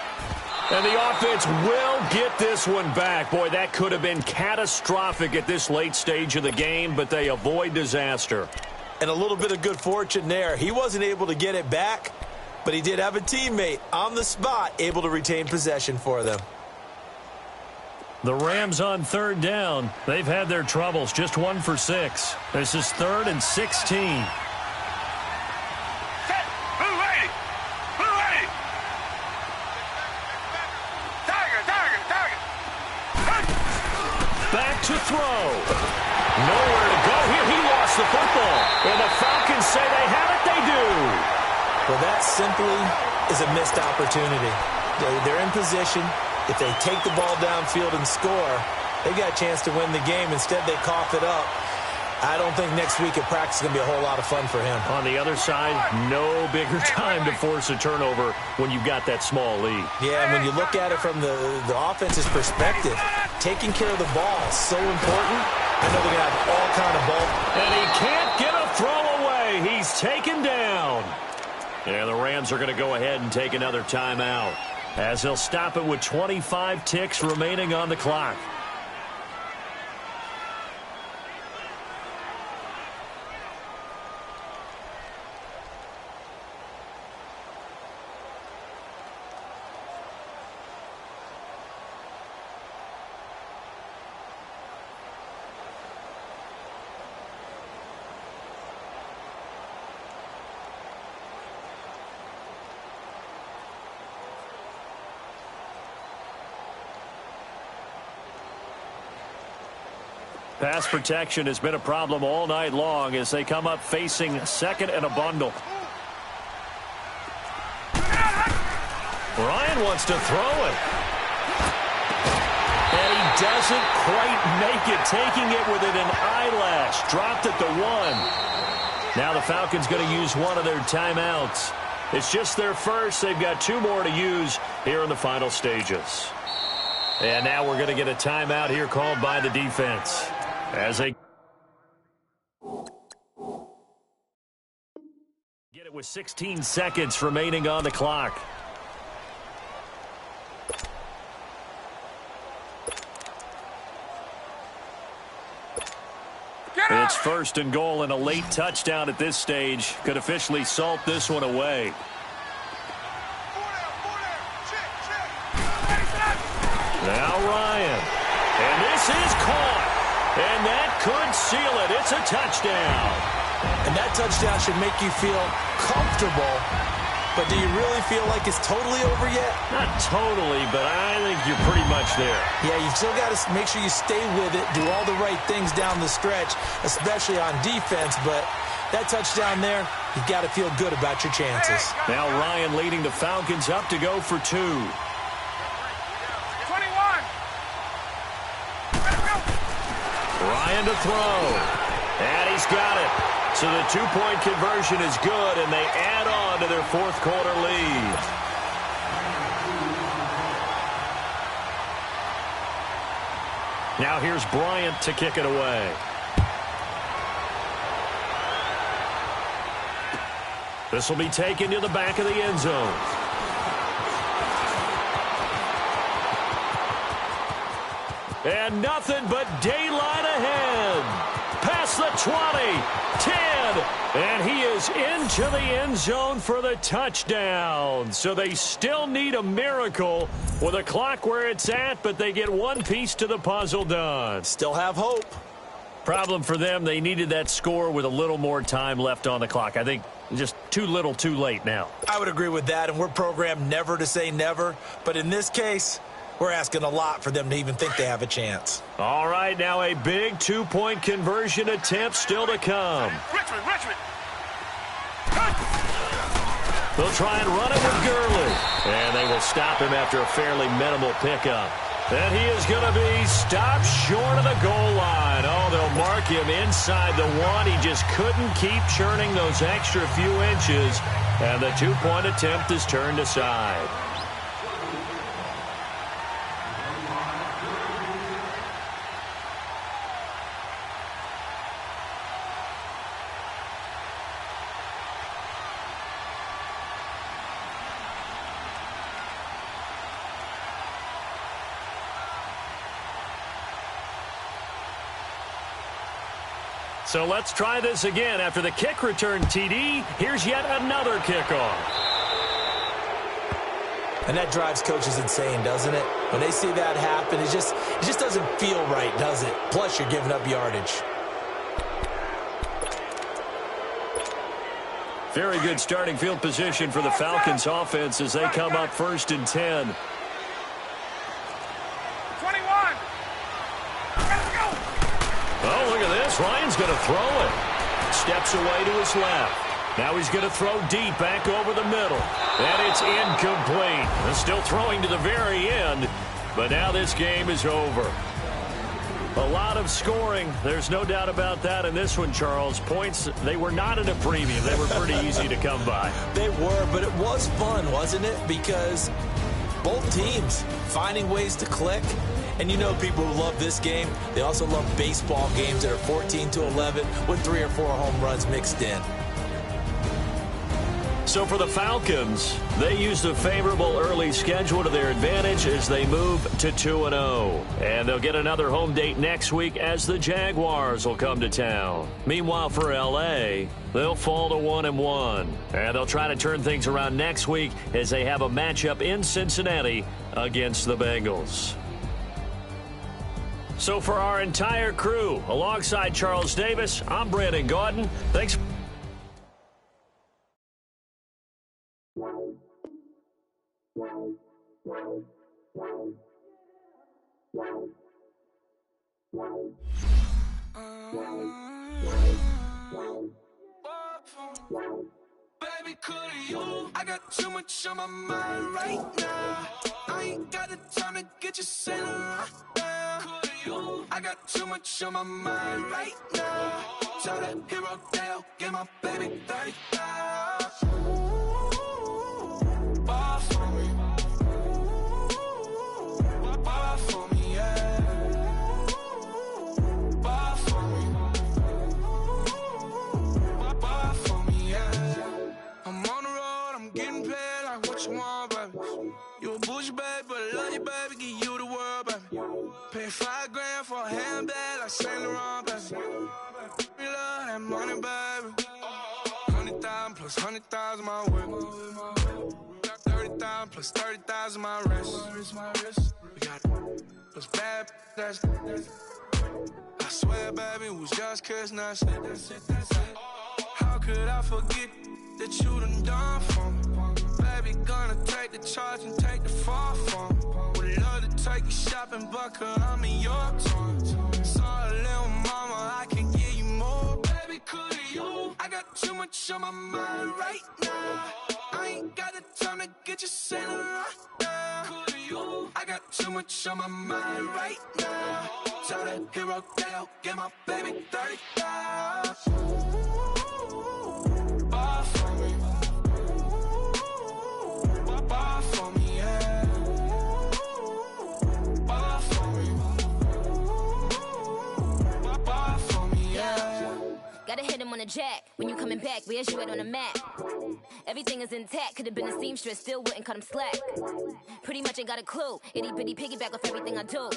[SPEAKER 4] And the offense will get this one back. Boy, that could have been catastrophic at this late stage of the game, but they avoid disaster.
[SPEAKER 3] And a little bit of good fortune there. He wasn't able to get it back, but he did have a teammate on the spot able to retain possession for them.
[SPEAKER 4] The Rams on 3rd down. They've had their troubles, just 1 for 6. This is 3rd and 16. Back to throw. Nowhere to go here. He lost the football. And the Falcons say they have it. They do.
[SPEAKER 3] Well, that simply is a missed opportunity. They're in position. If they take the ball downfield and score, they've got a chance to win the game. Instead, they cough it up. I don't think next week at practice is going to be a whole lot of fun for him.
[SPEAKER 4] On the other side, no bigger time to force a turnover when you've got that small lead.
[SPEAKER 3] Yeah, and when you look at it from the offense's perspective, taking care of the ball is so important. I know they're going to have all kind of ball.
[SPEAKER 4] And he can't get a throw away. He's taken down. And the Rams are going to go ahead and take another timeout, as they'll stop it with 25 ticks remaining on the clock. Pass protection has been a problem all night long as they come up facing 2nd and a bundle. Ryan wants to throw it. And he doesn't quite make it, taking it within an eyelash. Dropped at the 1. Now the Falcons going to use one of their timeouts. It's just their first. They've got 2 more to use here in the final stages. And now we're going to get a timeout here called by the defense. As they get it with 16 seconds remaining on the clock. It's 1st and goal, and a late touchdown at this stage could officially salt this one away. Now Ryan. And this is caught. And that could seal it. It's a touchdown.
[SPEAKER 3] And that touchdown should make you feel comfortable. But do you really feel like it's totally over yet?
[SPEAKER 4] Not totally, but I think you're pretty much there.
[SPEAKER 3] Yeah, you still got to make sure you stay with it, do all the right things down the stretch, especially on defense. But that touchdown there, you've got to feel good about your chances.
[SPEAKER 4] Now Ryan leading the Falcons up to go for 2.
[SPEAKER 2] 21.
[SPEAKER 4] Ryan to throw. And he's got it. So the 2-point conversion is good, and they add on to their fourth-quarter lead. Now here's Bryant to kick it away. This will be taken to the back of the end zone. And nothing but daylight ahead. Past the 20, 10, and he is into the end zone for the touchdown. So they still need a miracle with a clock where it's at, but they get one piece to the puzzle done.
[SPEAKER 3] Still have hope.
[SPEAKER 4] Problem for them, they needed that score with a little more time left on the clock. I think just too little too late now.
[SPEAKER 3] I would agree with that, and we're programmed never to say never. But in this case, we're asking a lot for them to even think they have a chance.
[SPEAKER 4] All right, now a big 2-point conversion attempt still to come.
[SPEAKER 2] Richmond.
[SPEAKER 4] They'll try and run it with Gurley. And they will stop him after a fairly minimal pickup. And he is going to be stopped short of the goal line. Oh, they'll mark him inside the 1. He just couldn't keep churning those extra few inches. And the 2-point attempt is turned aside. So let's try this again. After the kick return TD, here's yet another kickoff.
[SPEAKER 3] And that drives coaches insane, doesn't it? When they see that happen, it just doesn't feel right, does it? Plus, you're giving up yardage.
[SPEAKER 4] Very good starting field position for the Falcons offense as they come up 1st and 10.
[SPEAKER 2] 21.
[SPEAKER 4] Oh, look at this. Ryan's going to throw it. Steps away to his left. Now he's going to throw deep back over the middle. And it's incomplete. And still throwing to the very end. But now this game is over. A lot of scoring. There's no doubt about that in this one, Charles. Points, they were not at a premium. They were pretty easy to come by.
[SPEAKER 3] They were, but it was fun, wasn't it? Because both teams finding ways to click. And you know people who love this game, they also love baseball games that are 14-11 with 3 or 4 home runs mixed in.
[SPEAKER 4] So for the Falcons, they used a favorable early schedule to their advantage as they move to 2-0. And they'll get another home date next week as the Jaguars will come to town. Meanwhile, for L.A., they'll fall to 1-1. And they'll try to turn things around next week as they have a matchup in Cincinnati against the Bengals. So for our entire crew, alongside Charles Davis, I'm Brandon Gaudin. Thanks.
[SPEAKER 5] Baby, could you? I got too much on my mind right now. I ain't got the time to get you sailing right now. Could you? I got too much on my mind right now. Tell that hero Dale, get my baby 30,000. Ball for me. Ball for me, yeah. Ball for me. Ball for me, yeah. I'm on the road, I'm getting paid like what you want, baby. You a bougie, baby, but I love you, baby, give you the world, baby. Pay $5 grand for a handbag like Saint Laurent, baby. We love that money, baby. 100,000 plus 100,000 my whip. 30,000 plus 30,000 my wrist. We got those bad, that's. I swear, baby, it was just kiss, that's it. could I forget that you done for me? Baby, gonna take the charge and take the fall from me. Would love to take you shopping, but girl, I'm in your time. Sorry, little mama, I can give you more. Baby, could you? I got too much on my mind right now. I ain't got the time to get you center right now. Could you? I got too much on my mind right now. Tell that hero that I'll get my baby 30,000. Bar for me. Bar for me, yeah. Bar for me. Bar for me, yeah.
[SPEAKER 6] Gotta hit him on the jack. When you coming back, where's you at on the map? Everything is intact. Could've been a seamstress, still wouldn't cut him slack. Pretty much ain't got a clue. Itty bitty piggyback off everything I do.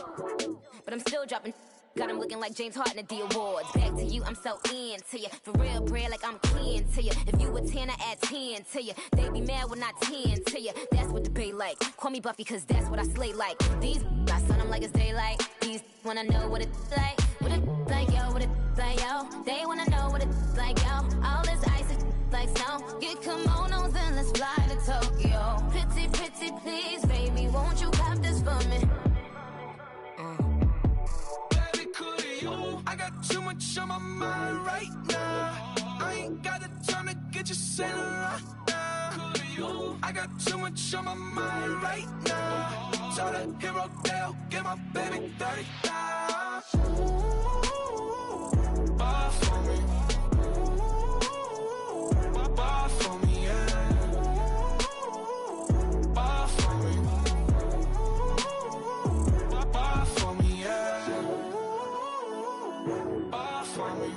[SPEAKER 6] But I'm still dropping. Got him looking like James Harden at the awards. Back to you, I'm so into you. For real, bread, like I'm keen to you. If you a 10, I add 10 to you. They be mad when I 10 to you. That's what the bay like. Call me Buffy, cause that's what I slay like. These I sun them like it's daylight. These wanna know what it's like. What it like, yo, what it like, yo. They wanna know what it's like, yo. All this ice is like snow. Get kimonos and let's fly to Tokyo. Pretty, pretty, please, baby, won't you pop this for me?
[SPEAKER 5] I got too much on my mind right now. I ain't got the time to get you center right now. I got too much on my mind right now. Tell that hero that I'll get my baby 30,000. Bar for me. Bar for me, yeah. Bar for me. Bar for me, yeah. Bar for me.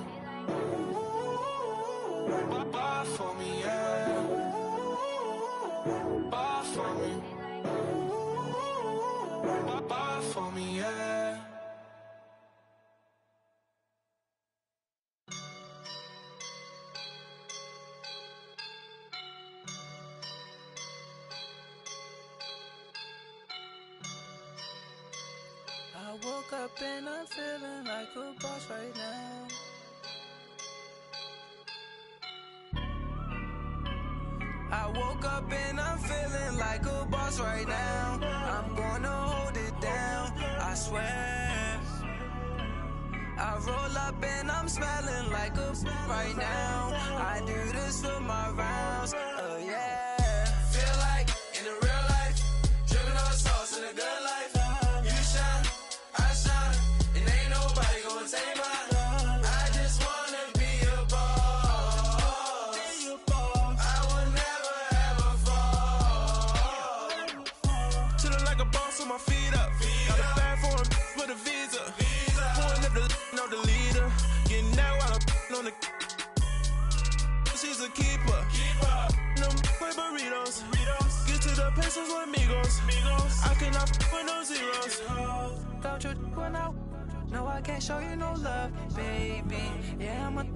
[SPEAKER 5] Bar for me, yeah. Bar for me. Bar for me, yeah.
[SPEAKER 7] I woke up and I'm feeling like a boss right now. I woke up and I'm feeling like a boss right now. I'm gonna hold it down, I swear. I roll up and I'm smelling like a right now. I do this for my rounds, oh yeah.
[SPEAKER 5] Feel like in the real life, dripping on sauce in the good life. You shine, I shine, and ain't nobody gonna take mine. I just wanna be a boss. I would never ever fall.
[SPEAKER 7] Chillin' like a boss with my feet up. Got a bag for him with a visa. Pulling up the on the leader. Getting that while I'm on the. She's a keeper. No play burritos. Get to the pesos with amigos. I cannot with no zeros. Don't you run out? No, I can't show you no love, baby. Yeah, I'm a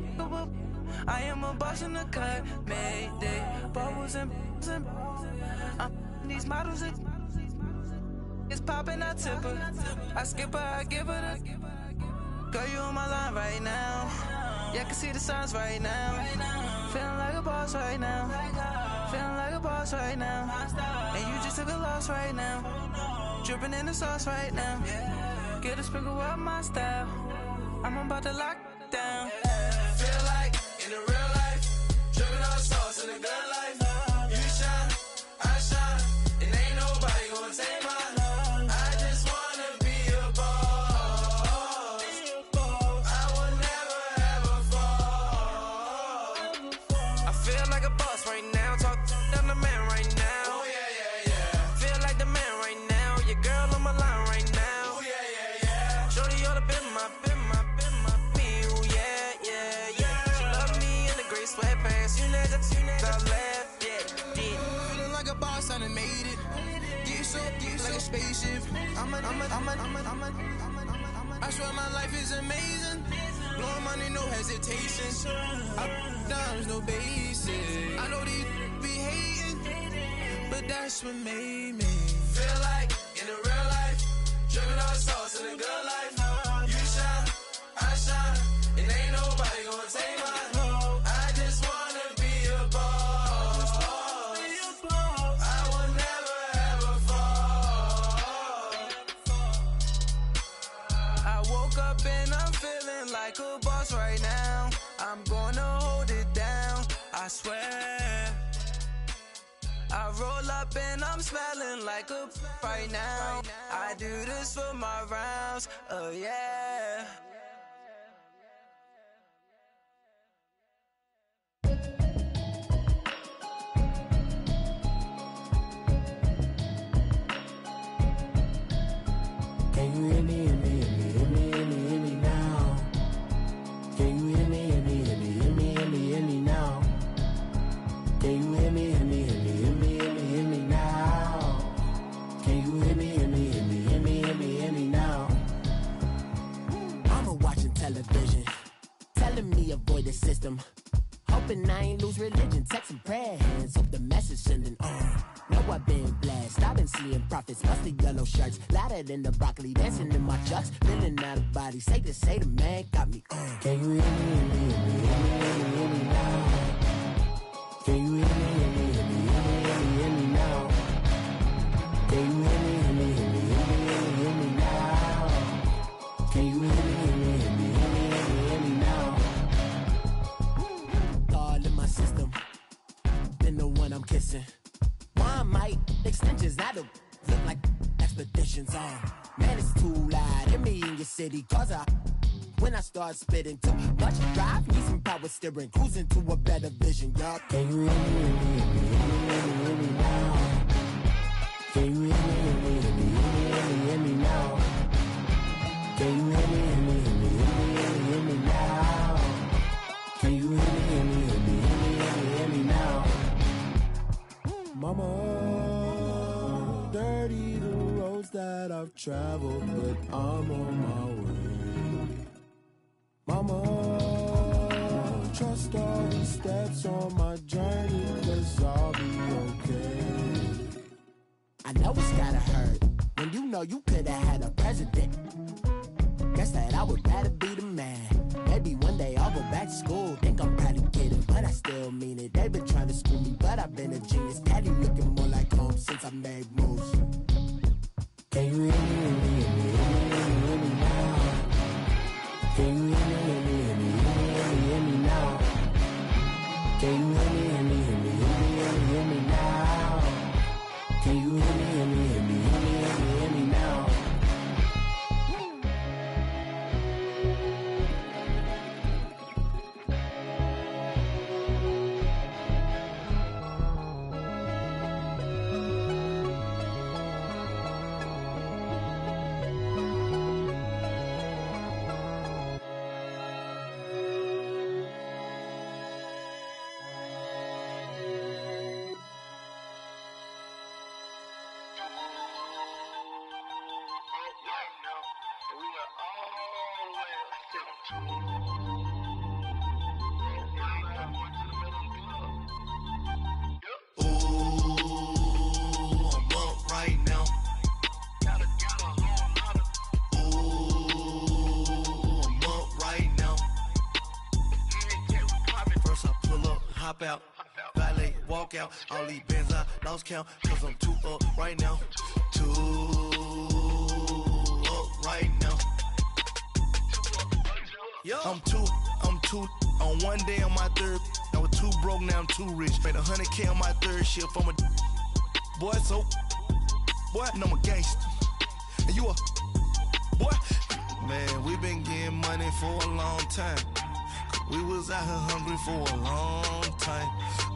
[SPEAKER 7] I am a boss in the cut. Mayday. Bubbles and these models are. It's poppin', I tip her. I skip her, I give her the. Girl, you on my line right now. Yeah, I can see the signs right now. Feeling like a boss right now. Feeling like a boss right now. And you just took a loss right now. Dripping in the sauce right now. Get a sprinkle up my style. I'm about to lock down.
[SPEAKER 5] Feel like in the real life, dripping on sauce in the good life. You shine, I shine, and ain't nobody gonna take mine. I just wanna be a boss. I would never ever fall.
[SPEAKER 7] I feel like a boss right now. Talk I'm the man right now.
[SPEAKER 5] Oh yeah, yeah, yeah.
[SPEAKER 7] Feel like the man right now. Your girl on my line right now.
[SPEAKER 5] Oh yeah, yeah, yeah.
[SPEAKER 7] Shorty ought to been my me. Ooh, yeah, yeah, yeah. She love me in the gray sweatpants. You never left, yeah, did.
[SPEAKER 5] Feeling like a boss, I done made it. Get so like a spaceship. I swear my life is amazing. Blowing money, no hesitation. Up, downs, no basic. I know these be hating, but that's what made me feel like in the real life, dripping on sauce in the good life. You shine, I shine, and ain't nobody gonna take mine. I just want
[SPEAKER 7] I swear. I roll up and I'm smelling like a right now. I do this for my rounds, oh yeah.
[SPEAKER 8] Can you hear me, hear me, hear me, hear me, hear me, hear me now? Can you hear me, hear me, hear me, hear me, hear me, hear me now? Can you hear me, hear me, hear me, hear me, hear me, hear me now? Can you hear me, hear me, hear me, hear me, hear me, hear me now? Mama watching television, telling me avoid the system. Hoping I ain't lose religion, texting prayer hands, hope the message sending on. Know I've been blessed, I've been seeing prophets, musty yellow shirts, louder than the broccoli, dancing in my chucks, feeling out of body, say the man got me on. Can you hear me, hear me, hear me, hear me, hear me, hear me now? Can you hear me, hear me, hear me, hear me, hear me, hear me now? Can you hear me, hear me, hear me, hear me, hear me, hear me now? Can you hear me, hear me, hear me, hear me, hear me, hear me now? All in my system, been the one I'm kissing. One might extensions, I don't look like expeditions on. Man, it's too loud in me in your city, cause when I start spitting too much drive, need some power steering, cruising to a better vision, y'all. Can you hear me, hear me, hear me, hear me, hear me, hear me now? Can you hear me, hear me, hear me, hear me, hear me, hear me now? Can you hear me, hear me, hear me, hear me, hear me, hear me now? Can you hear me, hear me, hear me, hear me, hear me, hear me now? Mama, dirty the roads that I've traveled, but I'm on my way. Mama, trust all the steps on my journey, 'cause I'll be okay. I know it's gotta hurt when you know you could've had a president. Guess that I would rather be the man. Maybe one day I'll go back to school. Think I'm probably kidding, but I still mean it. They've been trying to school me, but I've been a genius. Daddy looking more like home since I made moves. Can you hear me, hear me, hear me, hear me, hear me now? Can you hear me, hear me, hear me, hear me, hear me, hear me now? Can you hear me, hear me, hear me, hear me, hear me, hear me now? Can you hear me, hear me, hear me, hear me, hear me, hear me now?
[SPEAKER 9] Out, valet, walk out, all these bands I lost count, 'cause I'm too up right now, too up right now. I'm too on one day on my third, I was too broke, now I'm too rich, made 100K on my third shift, I'm a boy, so, boy, and I'm a gangster, and you a, boy, man, we been getting money for a long time. We was out here hungry for a long time.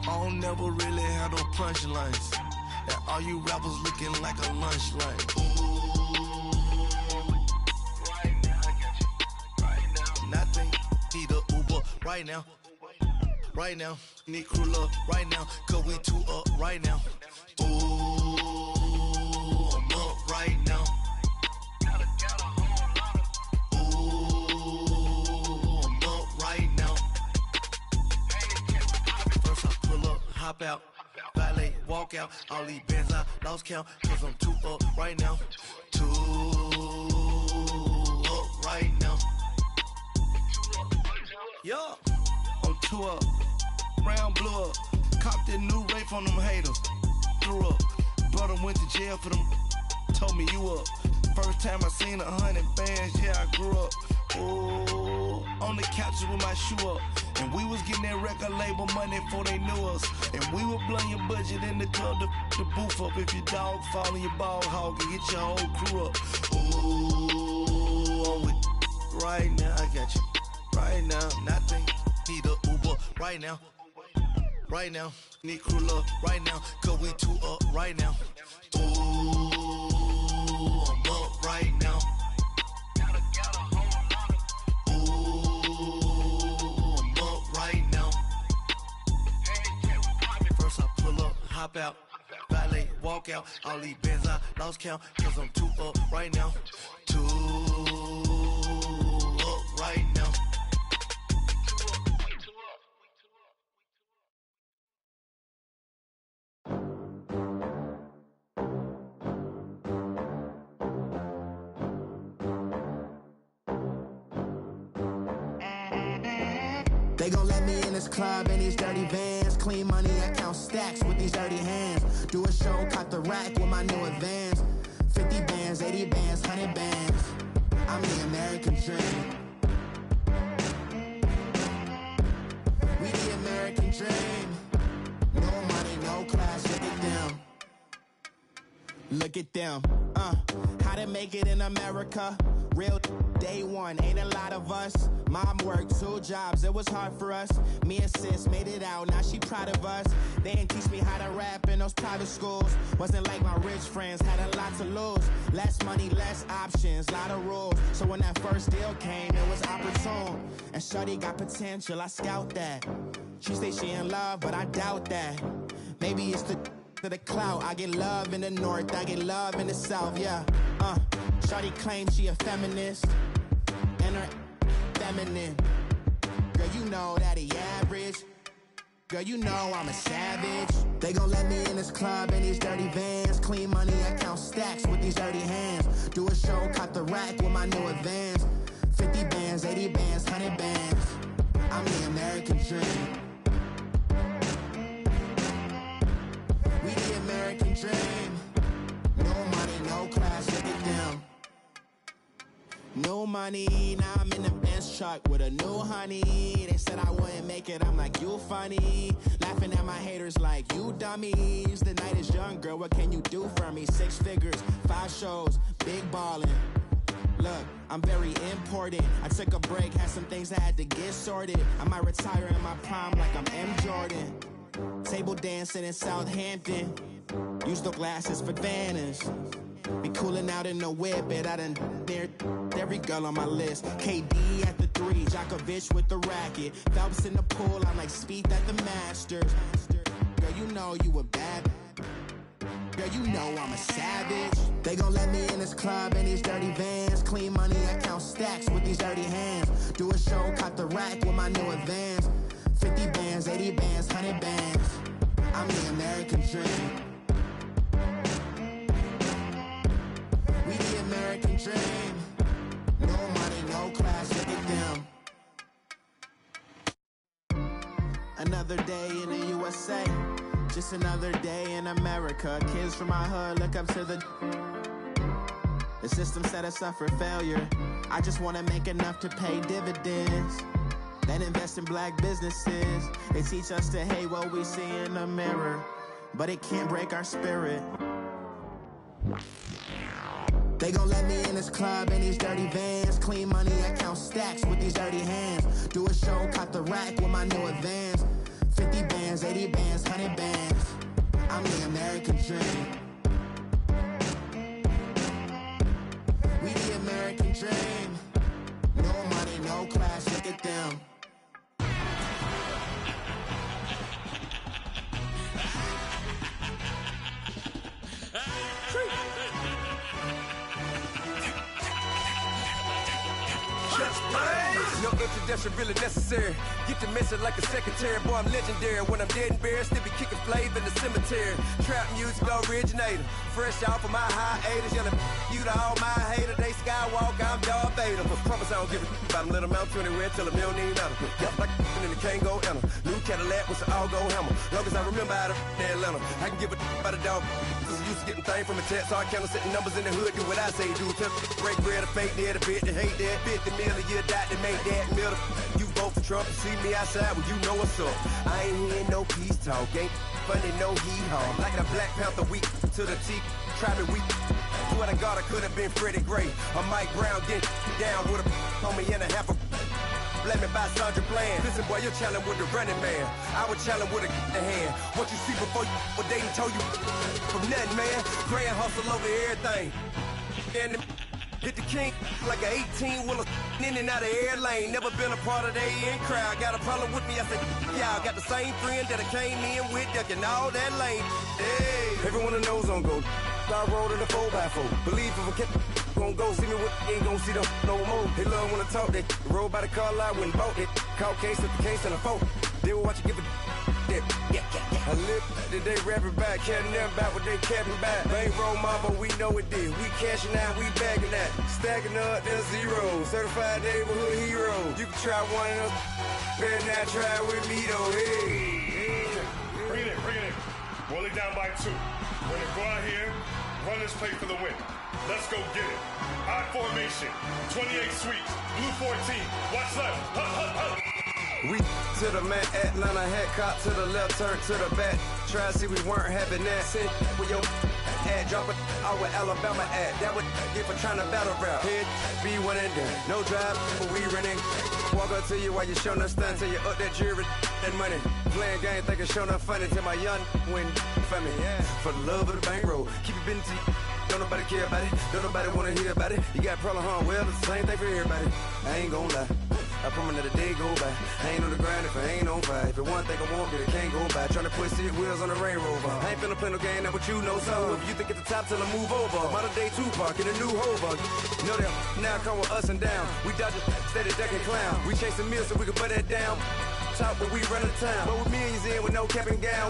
[SPEAKER 9] I don't never really have no punchlines. And all you rappers looking like a lunch line. Ooh, right now, I got you. Right now. Nothing, need a Uber right now. Right now, need crew love right now. 'Cause we too up right now. Ooh, I'm up right now. Hop out, valet, walk out, all these bands I lost count, 'cause I'm too up right now, too up right now. Yeah, I'm too up, round blew up, copped that new rape on them haters, threw up, brother went to jail for them, told me you up, first time I seen 100 bands, yeah I grew up, ooh, on the couch with my shoe up, And we was getting that record label money before they knew us. And we were blowing your budget in the club to the booth up. If your dog fall in your ball hog and get your whole crew up. Ooh, I'm with right now. I got you right now. Nothing need a Uber right now. Right now, need crew love right now. Cause we two up right now. Ooh, I'm up right now. Hop out, valet, walk out. All these bands I lost count, cause I'm too up right now. Too up right now.
[SPEAKER 8] They gon' let me in this club in these dirty vans. Clean money, I count stacks with these dirty hands. Do a show, caught the rack with my new advance. 50 bands, 80 bands, 100 bands. I'm the American dream. We the American dream. No money, no class, look at them. Look at them, how to make it in America. Real day one, ain't a lot of us. Mom worked 2 jobs, it was hard for us. Me and sis made it out, now she proud of us. They didn't teach me how to rap in those private schools. Wasn't like my rich friends, had a lot to lose. Less money, less options, lot of rules. So when that first deal came, it was opportune. And shorty got potential, I scout that. She say she in love, but I doubt that. Maybe it's the clout. I get love in the north, I get love in the south, yeah. Shorty claims she a feminist, and her feminine. Girl, you know that he average. Girl, you know I'm a savage. They gon' let me in this club in these dirty vans. Clean money, I count stacks with these dirty hands. Do a show, caught the rack with my new advance. 50 bands, 80 bands, 100 bands. I'm the American dream. We the American dream. No money, no class, look at them. No money, now I'm in the Benz truck with a new honey. They said I wouldn't make it, I'm like, you funny. Laughing at my haters like, you dummies. The night is young, girl, what can you do for me? 6 figures, 5 shows, big ballin'. Look, I'm very important. I took a break, had some things I had to get sorted. I might retire in my prime like I'm M. Jordan. Table dancing in Southampton. Use the glasses for Vannas. Be cooling out in the whip, but I done dared every girl on my list. KD at the 3, Djokovic with the racket. Phelps in the pool, I'm like Speed at the Masters. Girl, you know you a bad. Girl, you know I'm a savage. They gon' let me in this club in these dirty vans. Clean money, I count stacks with these dirty hands. Do a show, caught the rack with my new advance. 50 bands, 80 bands, 100 bands. I'm the American dream. We the American dream. No money, no class, look at them. Another day in the USA. Just another day in America. Kids from my hood look up to the system set us up for failure. I just wanna make enough to pay dividends. Then invest in black businesses. They teach us to hate what we see in the mirror, but it can't break our spirit. They gon' let me in this club in these dirty vans. Clean money, I count stacks with these dirty hands. Do a show, caught the rack with my new advance. 50 bands, 80 bands, 100 bands. I'm the American dream. We the American dream. No money, no class, look at them.
[SPEAKER 10] No introduction really necessary. Get the message like a secretary. Boy, I'm legendary. When I'm dead and buried, still be kicking flavor in the cemetery. Trap music originator. Fresh off of my hiatus. Yelling you to all my haters. They skywalk, I'm Darth Vader. Promise I don't give a about them. Let them out to anywhere. Tell them they don't need matter. Yup, like in the Kango enter. New Cadillac with an all-go hammer. Long as I remember out of Atlanta. I can give a about a dog. Used to getting things from a text. So I count setting numbers in the hood. Do what I say, do. Break bread or fake there, the bit, the hate that. 50 million, you die to make that middle. You vote for Trump and see me outside, well, you know what's up. I ain't hearing no peace talk, ain't funny, no hee-haw. Like the Black Panther weak to the teeth, try me weak. Swear to God, I could have been Freddie Gray or Mike Brown, get down with a homie and a half a. Let me buy Sandra Bland. Listen, boy, you're challenging with the running man. I was challenging with a hand. What you see before you, what they done told you from nothing, man. Grand hustle over everything. And hit the king like an 18-wheeler in and out of air lane. Never been a part of the in crowd. Got a problem with me, I said, y'all got the same friend that I came in with, ducking all that lane. Hey, everyone that knows on go. I rolled in the 4x4. Believe if I kept gon' go see me with ain't gon' see them no more. They love when I talk, they roll by the car lot when bought it. Caught case at the case and a phone. They will watch you give a I live today rapping back, caring them about what they capping back. Bankroll mama, we know it did. We cashing out, we bagging that. Stacking up, there's zero. Certified neighborhood hero. You can try one of them, better not try with me though. Hey.
[SPEAKER 11] Bring it in. Roll it down by 2. We're gonna go out here, run this play for the win. Let's go get it. I formation, 28 sweeps, blue 14. Watch left. Hup.
[SPEAKER 10] We to the man, Atlanta head cop to the left, turn to the back. Try to see we weren't having that. Send with your ad, drop it out with Alabama ad. That would get for trying to battle rap. Head, be one and done. No drive, but we running. Walk up to you while you showing us stunt till you up that jury and money. Playing game, thinking showing up funny till my young win for me. Yeah. For the love of the bankroll, keep it busy. Don't nobody care about it. Don't nobody wanna hear about it. You got a problem, huh? Well, it's the same thing for everybody. I ain't gon' lie. I promise that a day go by. I ain't on the grind if I ain't on fire. If it one thing I want, then it can't go by. Tryna put 6 wheels on the Range Rover. I ain't finna play no game, that what you know. So if you think at the top till I move over. Modern day Tupac in a new Hova. You know that now come with us and down. We dodge it, steady ducking clown. We chasing meals so we can put that down. Talk when we run the town. But with millions in with no cap and gown.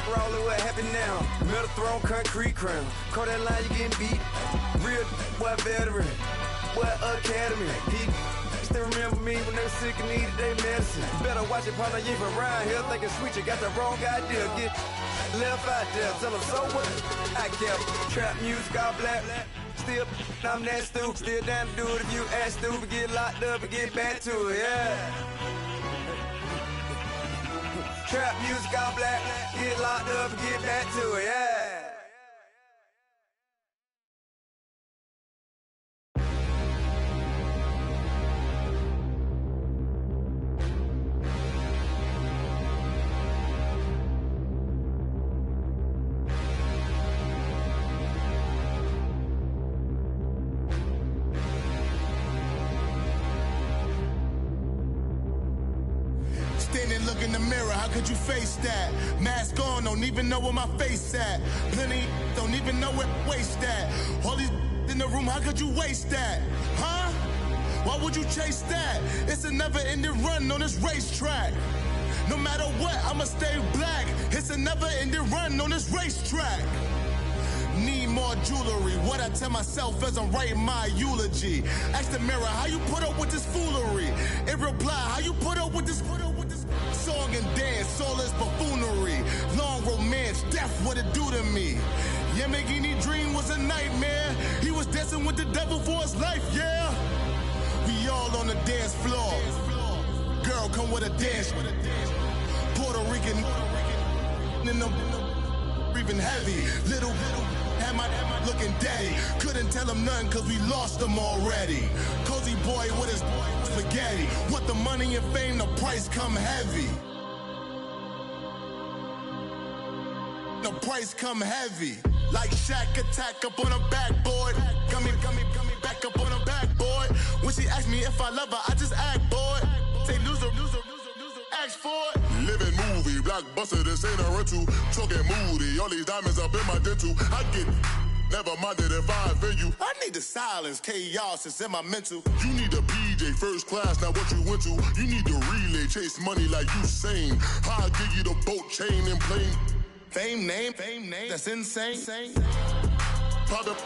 [SPEAKER 10] We're all in what happened now. Metal throne, concrete crown. Call that line, you getting beat. Real what veteran. What academy. He still remember me when they were sick and needed their medicine. Better watch it, partner, you from around here thinking sweet, you got the wrong idea. Get left out there, tell them so what I kept. Trap music, all black. Still, I'm that stupid. Still down to do it if you ask stupid. Get locked up and get back to it, yeah. Trap music, all black. Get locked up and get back to it, yeah.
[SPEAKER 12] Look in the mirror, how could you face that? Mask on, don't even know where my face at. Plenty don't even know where waste at. All these in the room, how could you waste that? Huh? Why would you chase that? It's a never-ending run on this racetrack. No matter what, I'ma stay black. It's a never-ending run on this racetrack. Need more jewelry. What I tell myself as I'm writing my eulogy. Ask the mirror, how you put up with this foolery? In reply, how you put up with this song and dance, all this buffoonery. Long romance, death, what it do to me? Yamagini dream was a nightmare. He was dancing with the devil for his life, yeah. We all on the dance floor. Girl, come with a dance. Puerto Rican in them breathing heavy. Little am I looking daddy. Couldn't tell him nothing cause we lost him already. Cozy boy with his spaghetti. Want the money and fame, the price come heavy. The price come heavy. Like Shaq attack up on a backboard. Gummy, back up on a backboard. When she asked me if I love her, I just act bored. Say loser, ask for it. Living movie, blockbuster, this ain't a rental. Talking moody, all these diamonds up in my dental. I get never minded if I offend you. I need the silence, chaos is in my mental. You need a PJ, first class, not what you went to. You need the relay, chase money like you sane. I'll give you the boat, chain, and plane. Fame name, that's insane. Pop up.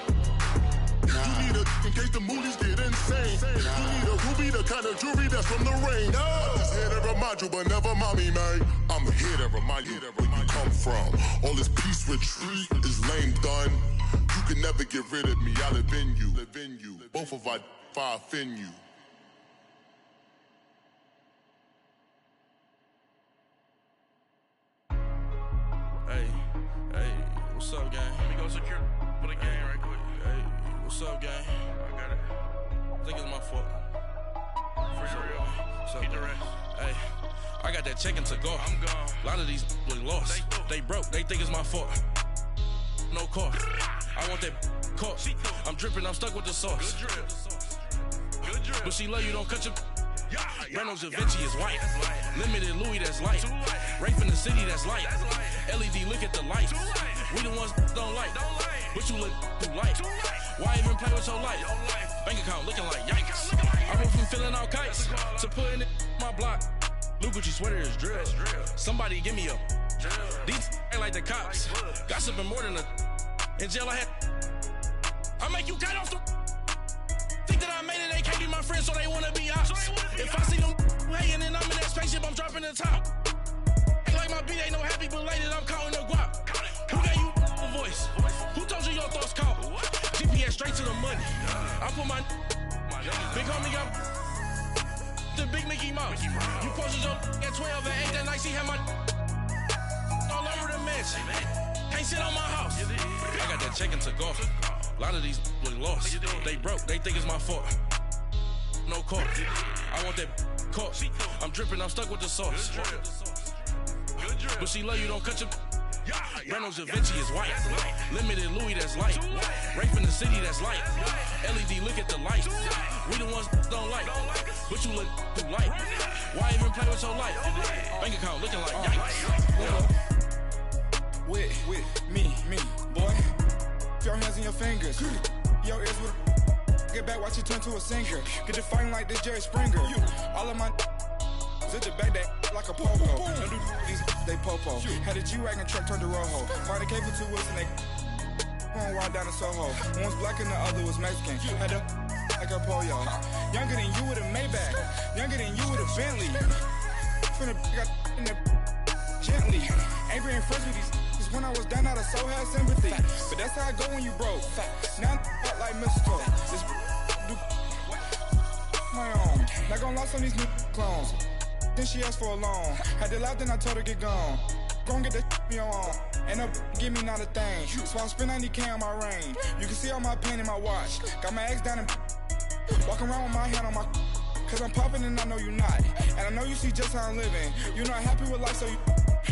[SPEAKER 12] You need a, in case the movies get insane. You need a ruby, the kind of jewelry that's from the rain. I'm just here to remind you, but never mommy, man. I'm here to remind you where you come from. All this peace retreat is lame done. You can never get rid of me, I live in you. Both of our fire offend you.
[SPEAKER 13] What's up, gang?
[SPEAKER 14] Let me go secure for the game right quick.
[SPEAKER 13] Hey, what's up, gang?
[SPEAKER 14] I got it.
[SPEAKER 13] I think it's my fault.
[SPEAKER 14] For real.
[SPEAKER 13] What's up,
[SPEAKER 14] Keep the
[SPEAKER 13] man?
[SPEAKER 14] rest.
[SPEAKER 13] Hey, I got that check-in to go.
[SPEAKER 14] I'm gone.
[SPEAKER 13] A lot of these look lost. They broke. They think it's my fault. No car. I want that caught. I'm dripping. I'm stuck with the sauce.
[SPEAKER 14] Good drip. Good drip.
[SPEAKER 13] But she love you. Don't cut your. Reynolds Da Vinci is white. Limited Louis, that's light. Rape in the city, that's light. LED, look at the lights. We the ones don't like. But you look too light. Why even play with your life? Bank account looking like yikes. I went from filling out kites to putting it in my block. Blue Gucci sweater is drill. Somebody give me a. These ain't like the cops. Gossiping more than a. In jail I had. I make you cut off the. Think that I made it, they can't be my friends, so they wanna be ops. If I see them hating and I'm in that spaceship, I'm dropping the top. Ain't like my beat ain't no happy belated, I'm counting the guap. Who gave you a voice? Who told you your thoughts count? GPS straight to the money. I put my big homie up the big Mickey Mouse. You posted your at 12 and 8 that night, she had my all over the mansion. Can't sit on my house. I got that check-in to go. A lot of these look lost. They broke. They think it's my fault. No car. I want that caught. I'm dripping. I'm stuck with the sauce. But she love you. Don't cut your. Reynolds Da Vinci is white. Limited Louis, that's light. Rape in the city, that's light. LED, look at the lights. We the ones don't like. But you look too light. Why even play with your life? Bank account looking like yikes.
[SPEAKER 15] With me, boy. Your hands and your fingers. Your ears with a. Get back, watch you turn to a singer. Get to fighting like this Jerry Springer. All of my. Zit the back that like a popo. Don't do these they popo. Had a G-Wagon truck turned to Rojo. Find a cable 2 wheels and they. Going wild down in Soho. One was black and the other was Mexican. Had a. Like a pollo. Younger than you with a Maybach. Younger than you with a Bentley. From the. Got in the. Gently. Ain't being friends with these. When I was down out of so had sympathy. But that's how I go when you broke. Now I'm like mistletoe. This do my own. Not gonna lost on these new clones. Then she asked for a loan. Had to laugh, then I told her get gone. Gon' get that me on. Ain't no give me not a thing. So I spend 90K on my range. You can see all my pain in my watch. Got my ex down and walking around with my hand on my. Cause I'm popping and I know you not. And I know you see just how I'm living. You're not happy with life, so you.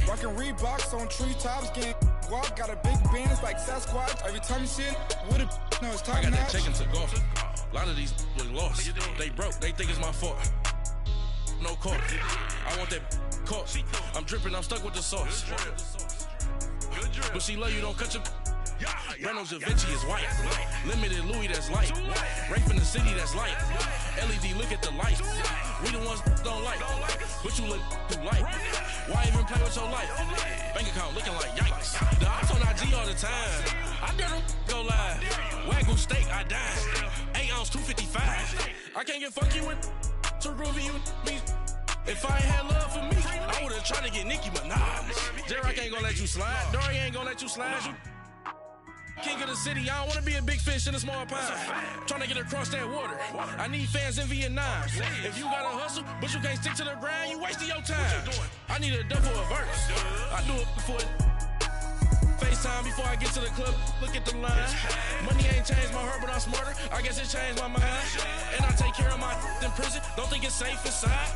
[SPEAKER 15] Rockin' Reeboks on treetops, getting guap, got a big band, it's like Sasquatch. Every time you see it, with it, no, it's top notch.
[SPEAKER 13] I got that check-in to go. A lot of these look lost. They broke, they think it's my fault. No car. I want that caught. I'm dripping, I'm stuck with the sauce. But she love you, don't cut your. Reynolds Da Vinci is white. Limited Louis, that's light. Rape in the city, that's light. LED, look at the lights. We the ones don't like. But you look too light. Why even play with your life? Bank account looking like yikes. The ops on IG all the time. I dare them go live. Wagyu steak, I died. 8 ounce, 255. I can't get fuck you with too groovy you me. If I ain't had love for me, I would've tried to get Nicki Minaj. Derek ain't gonna let you slide. Dory ain't gonna let you slide. King of the city, I don't wanna be a big fish in a small pond. Trying to get across that water. I need fans in Vietnam. If you gotta hustle, but you can't stick to the grind, you wasting your time. I need a double a verse. I do it before FaceTime before I get to the club. Look at the line. Money ain't changed my heart, but I'm smarter. I guess it changed my mind. And I take care of my in prison. Don't think it's safe inside.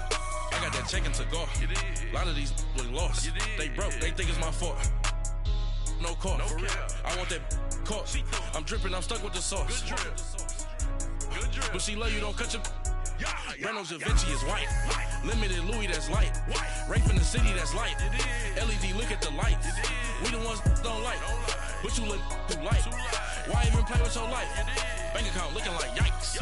[SPEAKER 13] I got that check-in to go. A lot of these look lost. They broke. They think it's my fault. No car. I want that caught. I'm dripping, I'm stuck with the sauce. But she love you, don't cut your. Reynolds Da Vinci is white. Limited Louis, that's light. Rape in the city, that's light. LED, look at the lights. We the ones don't like. But you look too light. Why even play with your life? Bank account looking like yikes.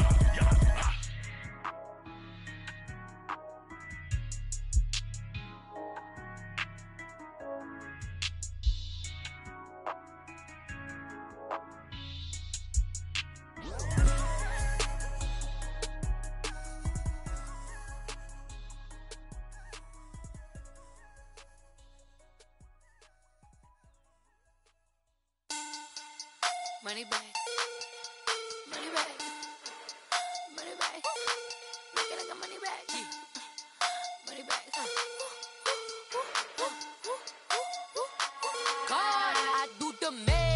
[SPEAKER 16] Money back, money back, money back. Make it like a money back, money back. God, I do the math.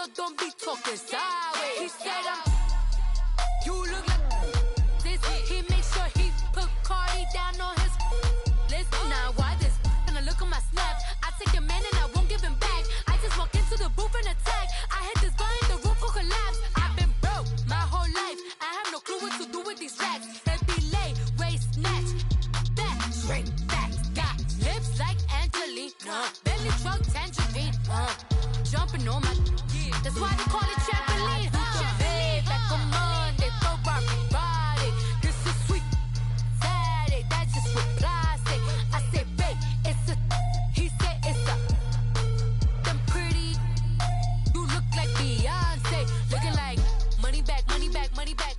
[SPEAKER 16] so don't be talking sideways. He said you look like this. He makes sure he put Cardi down on his list. Now why this? Gonna look at my snaps. I take your man and I won't give him back. I just walk into the booth and attack. I hit this button, the roof will collapse. I've been broke my whole life. I have no clue what to do with these racks. Heavy lay, waist snatch, back, straight back. Got lips like Angelina, belly truck tangerine. Jumping on my, that's why they call it trampoline. Trampoline, back on Monday, throw body. This is sweet Saturday, that's just what plastic. I say, babe, it's a, he said it's a, them pretty, you look like Beyonce, looking like money back, money back, money back,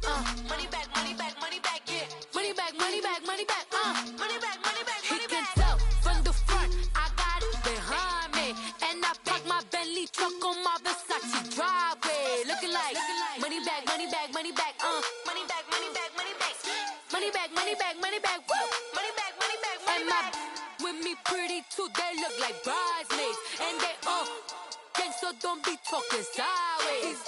[SPEAKER 16] money back, money back, money back, yeah, money back, money back, money back, money back, money back, money back. He can tell from the front, I got it behind me, and I park my Bentley truck on my Versace driveway, looking like money back, money back, money back, money back, money back, money back, money back, money back, money back, woo, money back, money back, money back. With me pretty too, they look like bridesmaids, and they all gang, so don't be talking sideways.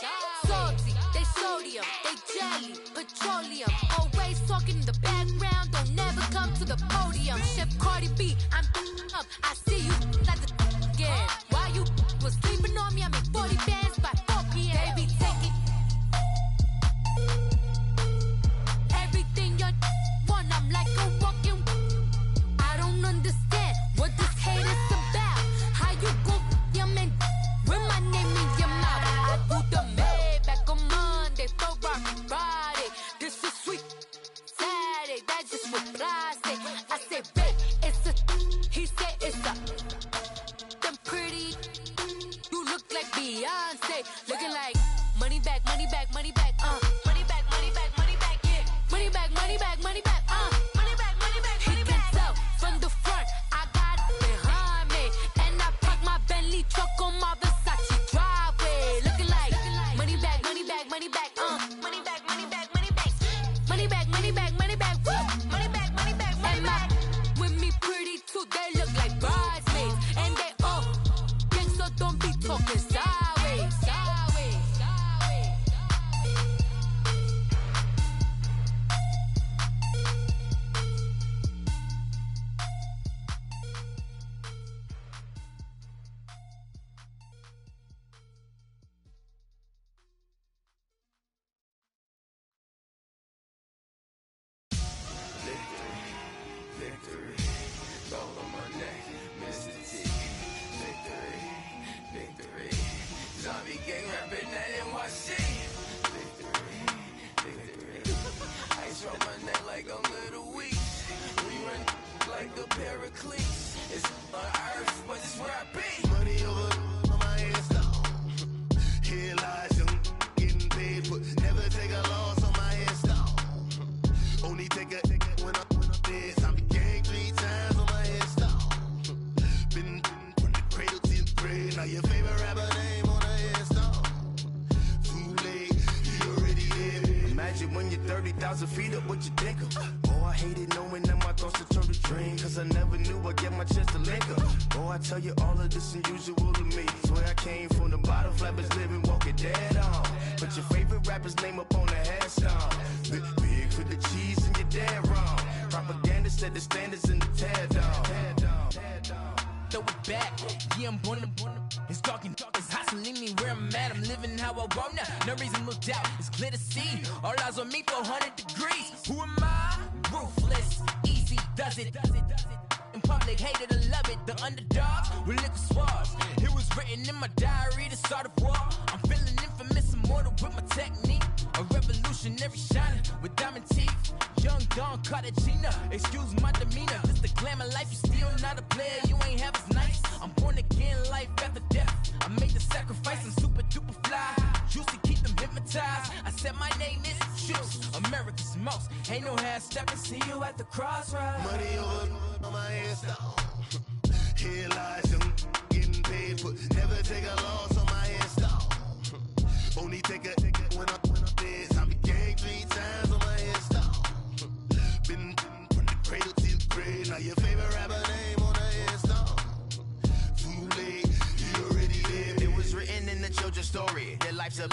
[SPEAKER 16] Salty, they sodium, they jelly, petroleum, always talking in the background, don't never come to the podium. Chef Cardi B, I'm up, I see you like the again. While you was sleeping on me, I make 40 bands by 4 p.m. Baby, take it. Everything you want, I'm like a walking. I don't understand what this hate is about. How you go, your man, with my name in your mouth. I do the Maybach on Monday, for Friday. This is sweet Saturday, that's just what plastic. I say, babe, it's a, he said it's a, them pretty, you look like Beyonce, looking like money back, money back, money back, money back, money back, money back, yeah, money back, money back, money back, money back, money back, money back. He can tell from the front, I got it behind me, and I park my Bentley truck on my Versace driveway, looking like money back, money back, money back, money back, money back, money back, money back, money back, money back, woo, money back, money back, money back. With me pretty too, they look like bridesmaids, and they all gang, so don't be talking sideways, sideways, sideways.
[SPEAKER 17] Victory, gold on my neck, Mr. T. Victory, zombie gang rapping that NYC. Victory, ice on my neck like a little weak. We run like a paraclete. It's on earth, but it's where I be.
[SPEAKER 12] Money over on my head stone. Here lies young getting paid, but never take a loss on my head stone. Only take a when I'm dead. Zombie gang 3 times on my head stone. Been from the cradle to the grave. Now your favorite rapper name on a headstone. Too late, you already dead.
[SPEAKER 17] Imagine when you're 30,000 feet up, what you think of? Oh, I hated knowing that my thoughts would turn to dream, cause I never knew I'd get my chance to link up. Oh, I tell you all of this unusual to me. Swear I came from the bottom, flappers living, walking dead on. Put your favorite rapper's name up on the headstone. Big for the cheese and you're dead wrong. Propaganda set the standards in the tear down.
[SPEAKER 18] Throw it back, yeah, I'm born to. It's talking, it's hustling me where I'm at. I'm living how I want now. No reason to look out, it's clear to see. All eyes on me for 100 degrees. Who am I? Ruthless, easy does it. In public, hated to love it. The underdogs with liquor swabs. It was written in my diary to start a war. I'm feeling infamous, immortal with my technique. A revolutionary shining with diamond teeth. Young Don Cartagena, excuse my demeanor. This the glamour life, you still not a player. You ain't half as nice. I'm born again, life after death. I made the sacrifice, I'm super duper fly. Used to keep them hypnotized. I said my name is Juice, America's most. Ain't no half stepping, see you at the crossroads.
[SPEAKER 12] Money over on my head stone. Here lies young getting paid, but never take a loss on my head stone. Only take a when I'm dead. Zombie gang 3 times on my head stone. Been from the cradle to the grave. Now your favorite rapper name on the headstone. Too late, you already dead.
[SPEAKER 17] It was written in the children's story. Your life's a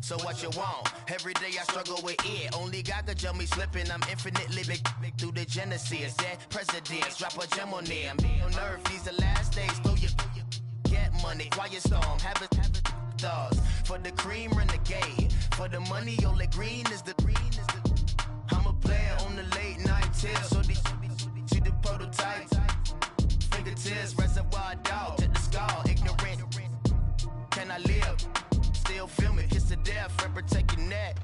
[SPEAKER 17] so what you want? Every day I struggle with it. Only God could jump me slipping. I'm infinitely big through the Genesis. Dead presidents, drop a gem on them. On earth, these the last days. Throw your get money, quiet storm. Have it thoughts. For the cream, renegade. For the money, only green is the green is the. I'm a player on the late night till. So these see the prototype. Fingertips, reservoir dog. Check the skull, ignorant. Can I live? Still film it, kiss to death, friend, protect your neck.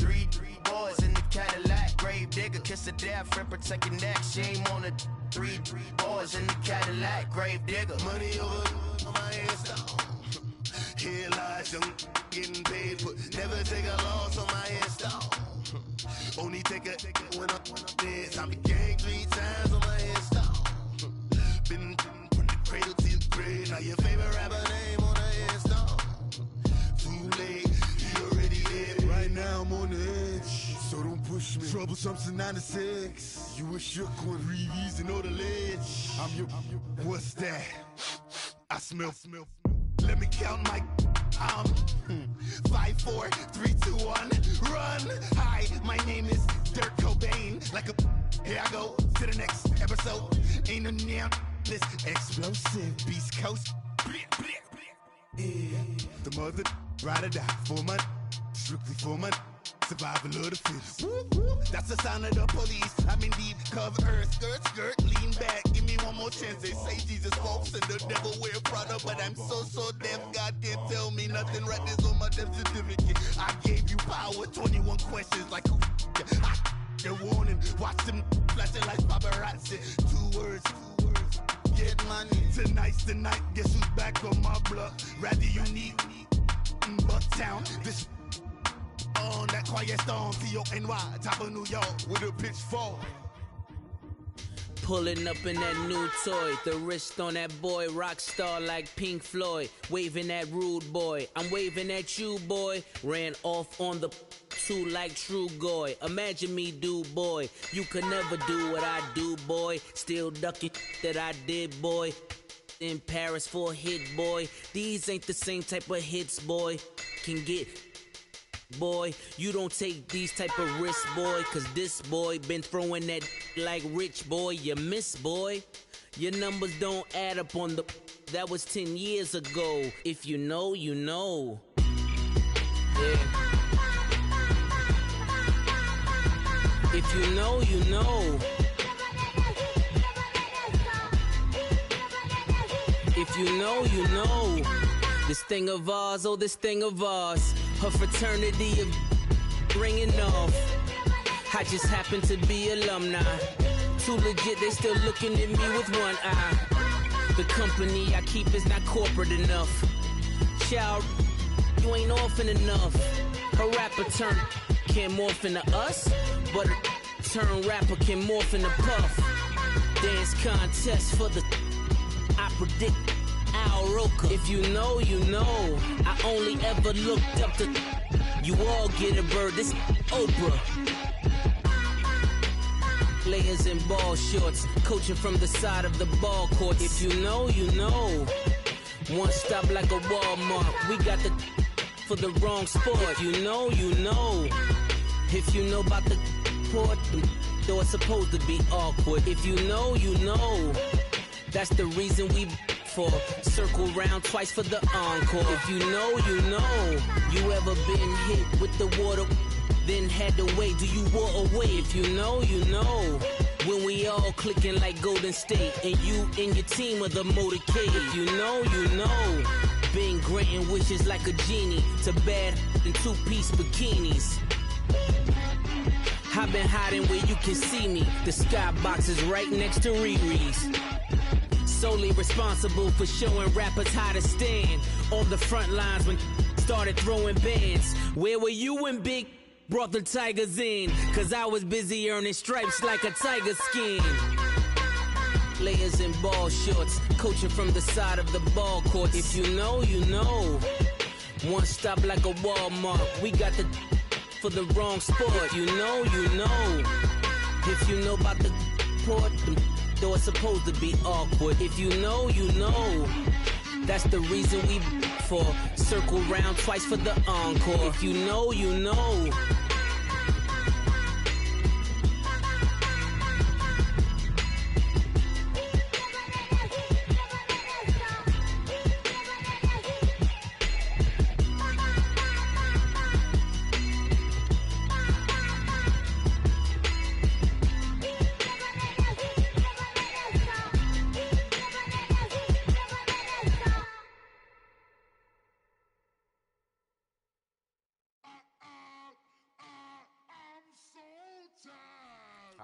[SPEAKER 17] Three boys in the Cadillac, grave digger, kiss to death, friend, protect your neck. Shame on the three boys in the Cadillac, grave digger.
[SPEAKER 12] Money over on my hairstyle. Here lies young getting paid, but never take a loss on my hairstyle. Only take a when I'm dead. Time to gang 3 times on my hairstyle. Been from the cradle to the grave. Now your favorite rapper name on the hairstyle. Too late, he already dead. Right now I'm on the edge, so don't push me. Troublesome to 96. You a shook one, Reeves and know the ledge. I'm your. What's that? I smell. Let me count my. 5, 4, 3, 2, 1, run. Hi, my name is Dirk Cobain. Like a. Here I go to the next episode. Ain't no damn this explosive Beast Coast. Yeah. The mother ride or die for my strictly for my survival of the fittest. That's the sound of the police. I'm in deep cover earth, skirt, lean back. Give me one more chance. They say Jesus walks and the devil wear Prada, but I'm so deaf. God can't tell me nothing. Right there's on my death certificate. I gave you power. 21 questions like who? The warning. Watch them flashing like paparazzi. 2 words. Get money. Tonight's the night. Guess who's back on my block? Rather unique. Bucktown. This on that quiet storm. T-O-N-Y. Top of New York with a pitchfork.
[SPEAKER 18] Pulling up in that new toy, the wrist on that boy, rock star like Pink Floyd, waving at rude boy, I'm waving at you boy, ran off on the 2 like True Goy, imagine me do boy, you could never do what I do boy, still ducking that I did boy, in Paris for a hit boy, these ain't the same type of hits boy, can get boy, you don't take these type of risks, boy, cause this boy been throwing that like rich boy, you miss, boy. Your numbers don't add up on the, that was 10 years ago. If you know, you know. Yeah. If you know, you know. If you know, you know. This thing of ours, oh, this thing of ours. Her fraternity of ringing off. I just happen to be alumni. Too legit, they still looking at me with one eye. The company I keep is not corporate enough. Child, you ain't orphan enough. A rapper turn can't morph into us, but a turn rapper can morph into Puff. Dance contest for the, I predict Al Roker. If you know, you know. I only ever looked up to, you all get a bird, this Oprah. Players in ball shorts, coaching from the side of the ball court. If you know, you know. One stop like a Walmart. We got the for the wrong sport. If you know, you know. If you know about the port, though it's supposed to be awkward. If you know, you know. That's the reason we for circle round twice for the encore. If you know, you know. You ever been hit with the water? Then had to wait, do you walk away? If you know, you know. When we all clicking like Golden State, and you and your team are the motorcade. If you know, you know. Been granting wishes like a genie to bad in 2-piece bikinis. I've been hiding where you can see me. The skybox is right next to Riri's. Solely responsible for showing rappers how to stand on the front lines when started throwing bands. Where were you when Big brought the Tigers in? Cause I was busy earning stripes like a tiger skin. Players in ball shorts, coaching from the side of the ball court. If you know, you know. One stop like a Walmart. We got the for the wrong sport. You know, you know. If you know about the port, though it's supposed to be awkward. If you know, you know. That's the reason we
[SPEAKER 19] for. Circle round twice for the encore. If you know, you know.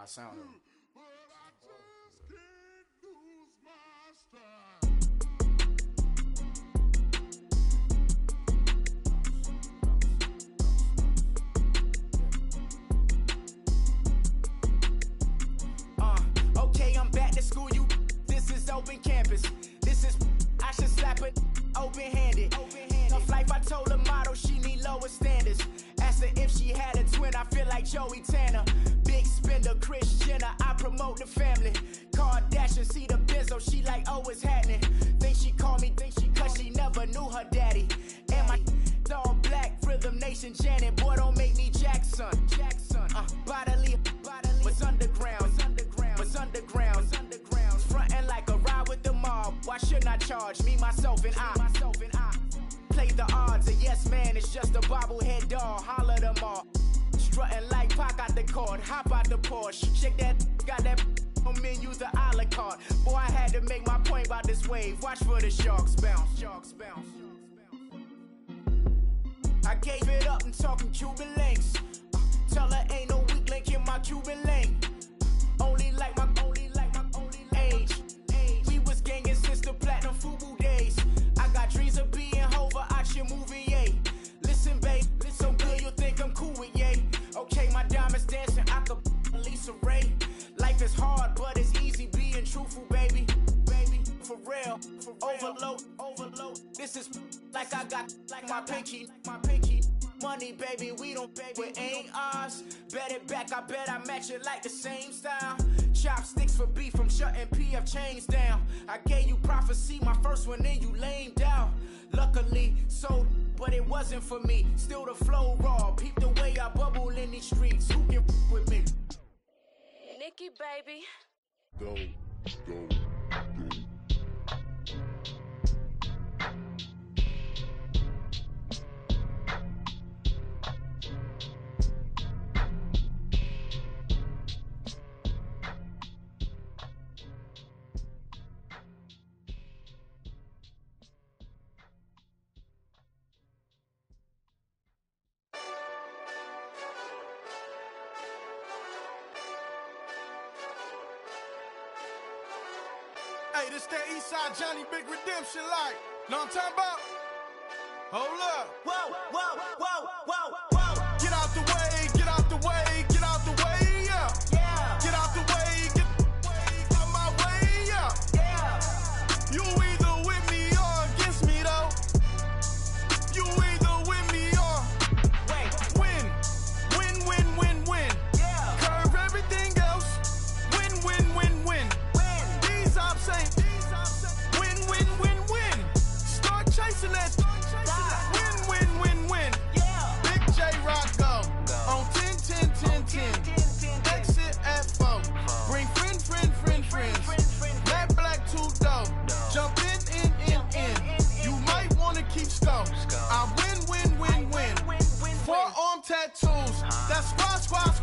[SPEAKER 20] I sound it.
[SPEAKER 18] Okay, I'm back to school, you. This is open campus. This is, I should slap it open-handed. Tough life, I told her motto, she need lower standards. Asked her if she had a twin, I feel like Joey Tanner. Big spender, Kris Jenner, I promote the family. Kardashian, see the benzo, she like, oh, it's happening. Think she called me, cause she never knew her daddy. And my all black, Rhythm Nation, Janet, boy, don't make me Jackson. Bodily, was underground. Frontin' like a ride with the mob. Why shouldn't I charge me, myself, and I? Play the odds, a yes man is just a bobblehead doll. Holler them all. Strutting like Pac out the court, hop out the Porsche. Shake that, got that on menus, the a la carte. Boy, I had to make my point about this wave. Watch for the sharks bounce. I gave it up and talking Cuban links. Tell her ain't no weak link in my Cuban link. Only like my age. We was gangin' since the platinum FUBU days. I got dreams of being Hova out your movie, yay. Listen, babe, so good you think I'm cool with yay. Okay, my diamonds dancing, I could Lisa Ray. Life is hard, but it's easy being truthful, baby. For real, overload. This is like I got like my pinky. Money, baby, we don't pay, it ain't ours. Bet it back, I bet I match it like the same style. Chopsticks for beef from shutting PF chains down. I gave you prophecy, my first one, then you lamed out. Luckily, so, but it wasn't for me. Still the flow raw, peep the way I bubble in these streets. Who can with me?
[SPEAKER 16] Nikki, baby.
[SPEAKER 21] Go.
[SPEAKER 22] Hey, this that Eastside Johnny Big Redemption like. Know what I'm talking about? Hold up. Whoa. Get out the way, get out the way, get out the way, yeah. Get out the way, get out my way, yeah. You either with me or against me, though. You either with me or win. Curve everything else. Win. These ops ain't win. Start chasing that. Win. Big J Rock go on 10. Exit at 4. Bring friends. Matt Black 2 dope. Jump in. You might wanna keep scope. I win. Forearm tattoos. That's squad.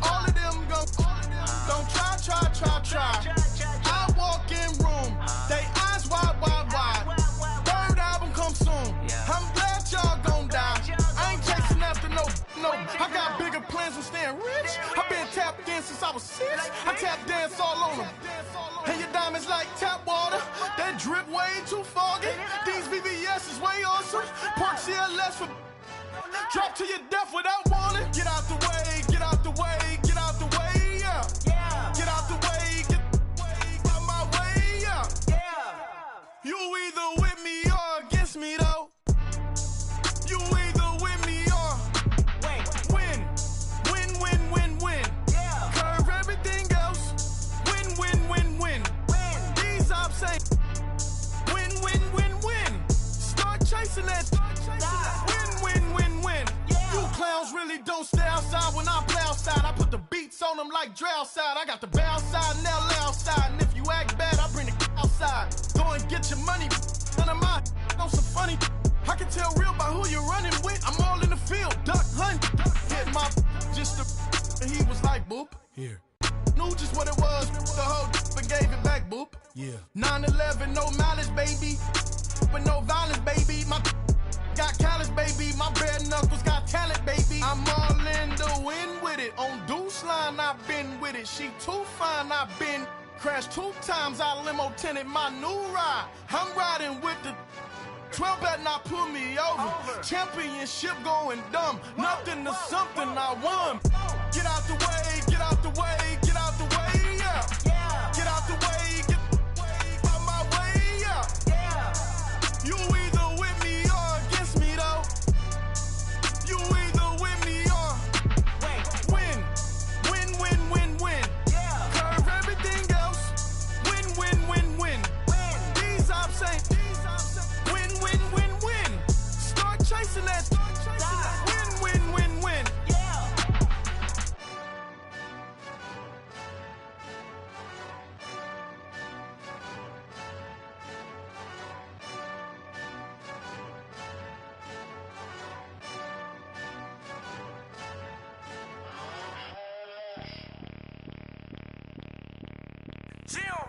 [SPEAKER 22] All of them go. Don't try. I walk in room. They eyes wide. Third album come soon. I'm glad y'all gon' die. I ain't chasing after no. I got bigger plans than staying rich. I been tapped in since I was 6. I tap dance all on them. And your diamonds like tap water. That drip way too foggy. These VVS is way awesome. Park CLS for drop to your death without warning. Get out the way, yeah. Get out the way, get out my way, yeah. You either with me or against me, though. You either with me or win. Curve everything else. Win. These ops ain't win. chasing that. Win. You clowns really don't stay outside when I play outside. I put the beats on them like Dre outside. I got the bow side and LA outside. And if you act bad, I bring the outside. Go and get your money. None of my know some funny. I can tell real by who you're running with. I'm all in the field, duck hunt. Hit my just and he was like, boop.
[SPEAKER 8] Here.
[SPEAKER 22] Knew just what it was. The whole and gave it back, boop.
[SPEAKER 8] Yeah.
[SPEAKER 22] 9/11, no malice, baby. But no violence, baby. My got callous, baby. My bare knuckles got talent, baby. I'm all in the wind with it. On Deuce line, I've been with it. She too fine, I've been crashed 2 times. I limo tinted my new ride. I'm riding with the 12 better not pull me over. Championship going dumb. Nothing to something I won. Get out the way, get out the way, get out the way, yeah. Get out the way, get out my way, yeah. You either with me or against me, though. You either with me or win. Curve everything else. Win. These ops ain't win. Start chasing that. Win.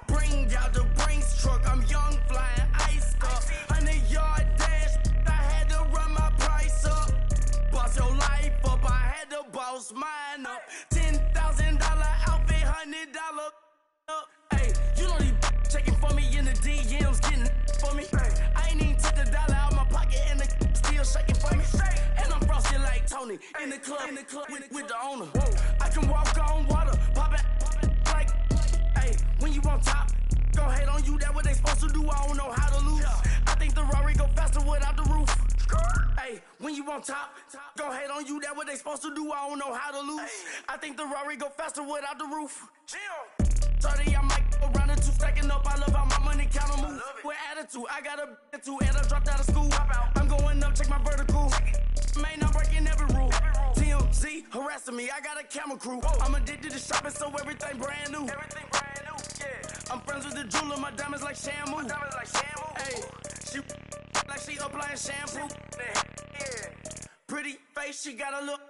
[SPEAKER 5] Bring out the Brinks truck, I'm young, flying ice up. 100-yard dash, I had to run my price up. Boss your life up, I had to boss mine up. $10,000 outfit, $100 up. Hey, you know these checking for me in the DMs, getting for me. I ain't even took the dollar out my pocket and the still shaking for me. And I'm frosty like Tony in the club with the owner. I can walk on water, pop it like, hey, when you on top, go hate on you, that what they supposed to do, I don't know how to lose. I think the Rari go faster without the roof. Hey, when you on top, go hate on you, that what they supposed to do, I don't know how to lose. I think the Rari go faster without the roof. 30, I might go around the 2 stacking up, I love how my money count on move. With attitude, I got a attitude, and I dropped out of school. I'm going up, check my vertical. Man, I'm breaking every rule. TMZ harassing me, I got a camera crew. I'm addicted to shopping, so everything brand new. I'm friends with the jeweler, my diamonds like Shamu. Hey, she like she applying shampoo. Pretty face, she got a look.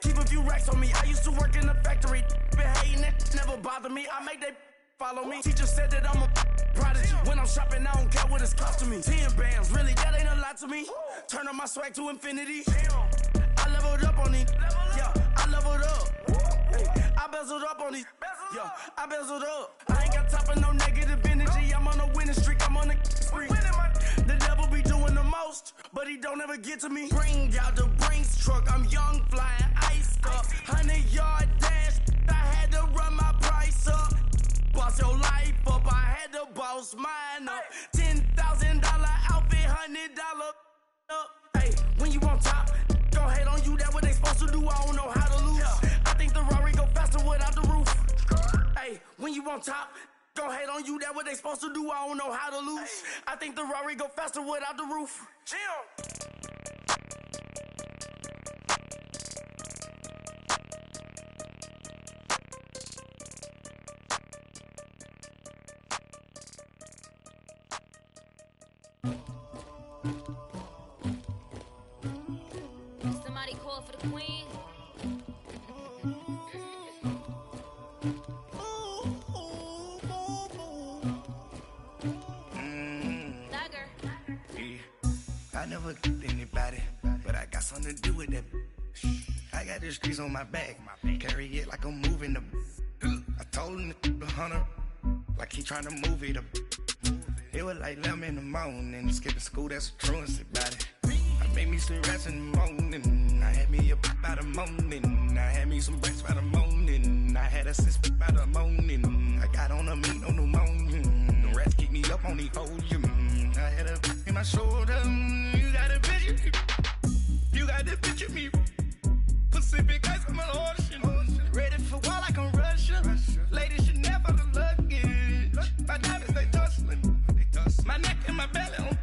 [SPEAKER 5] Keep a few racks on me. I used to work in the factory. Been hating it, never bother me. I make they follow me. Teacher said that I'm a prodigy. When I'm shopping, I don't care what it's costing me. 10 bands, really, that ain't a lot to me. Turn up my swag to infinity. I leveled up on these. Yeah, I leveled up. Hey, I bezeled up on these. Yeah, I bezeled up. I ain't got time for no negative energy. I'm on a winning streak. I'm on a spree. The devil be doing the most, but he don't ever get to me. Bring out the Brinks truck. I'm young, flying ice up. 100-yard dash. I had to run my price up. Boss your life up. I had to boss mine up. $10,000 outfit, $100 up. Hey, when you on top, go hate on you. That what they supposed to do. I don't know how to lose. I think the Rari go faster without the roof. Hey, when you on top, go hate on you. That what they supposed to do. I don't know how to lose. I think the Rari go faster without the roof.
[SPEAKER 6] Somebody call for the queen.
[SPEAKER 17] I never did anybody, but I got something to do with that. I got the streets on my back, carry it like I'm moving the. I told him to 100, like he trying to move it up. It was like 11 in the morning, skipping school, that's a truancy about it. I made me some rats in the morning, I had me a pop by the morning, I had me some breaks by the morning, I had a sis by the morning, I got on a meat on the morning, the rats keep me up on the podium, I had a in my shoulder, you got a picture, you got the picture me, Pacific ice on my ocean, ready for war like I'm Russian, ladies should never look luggage, my diamonds they tussling, my neck and my belly on.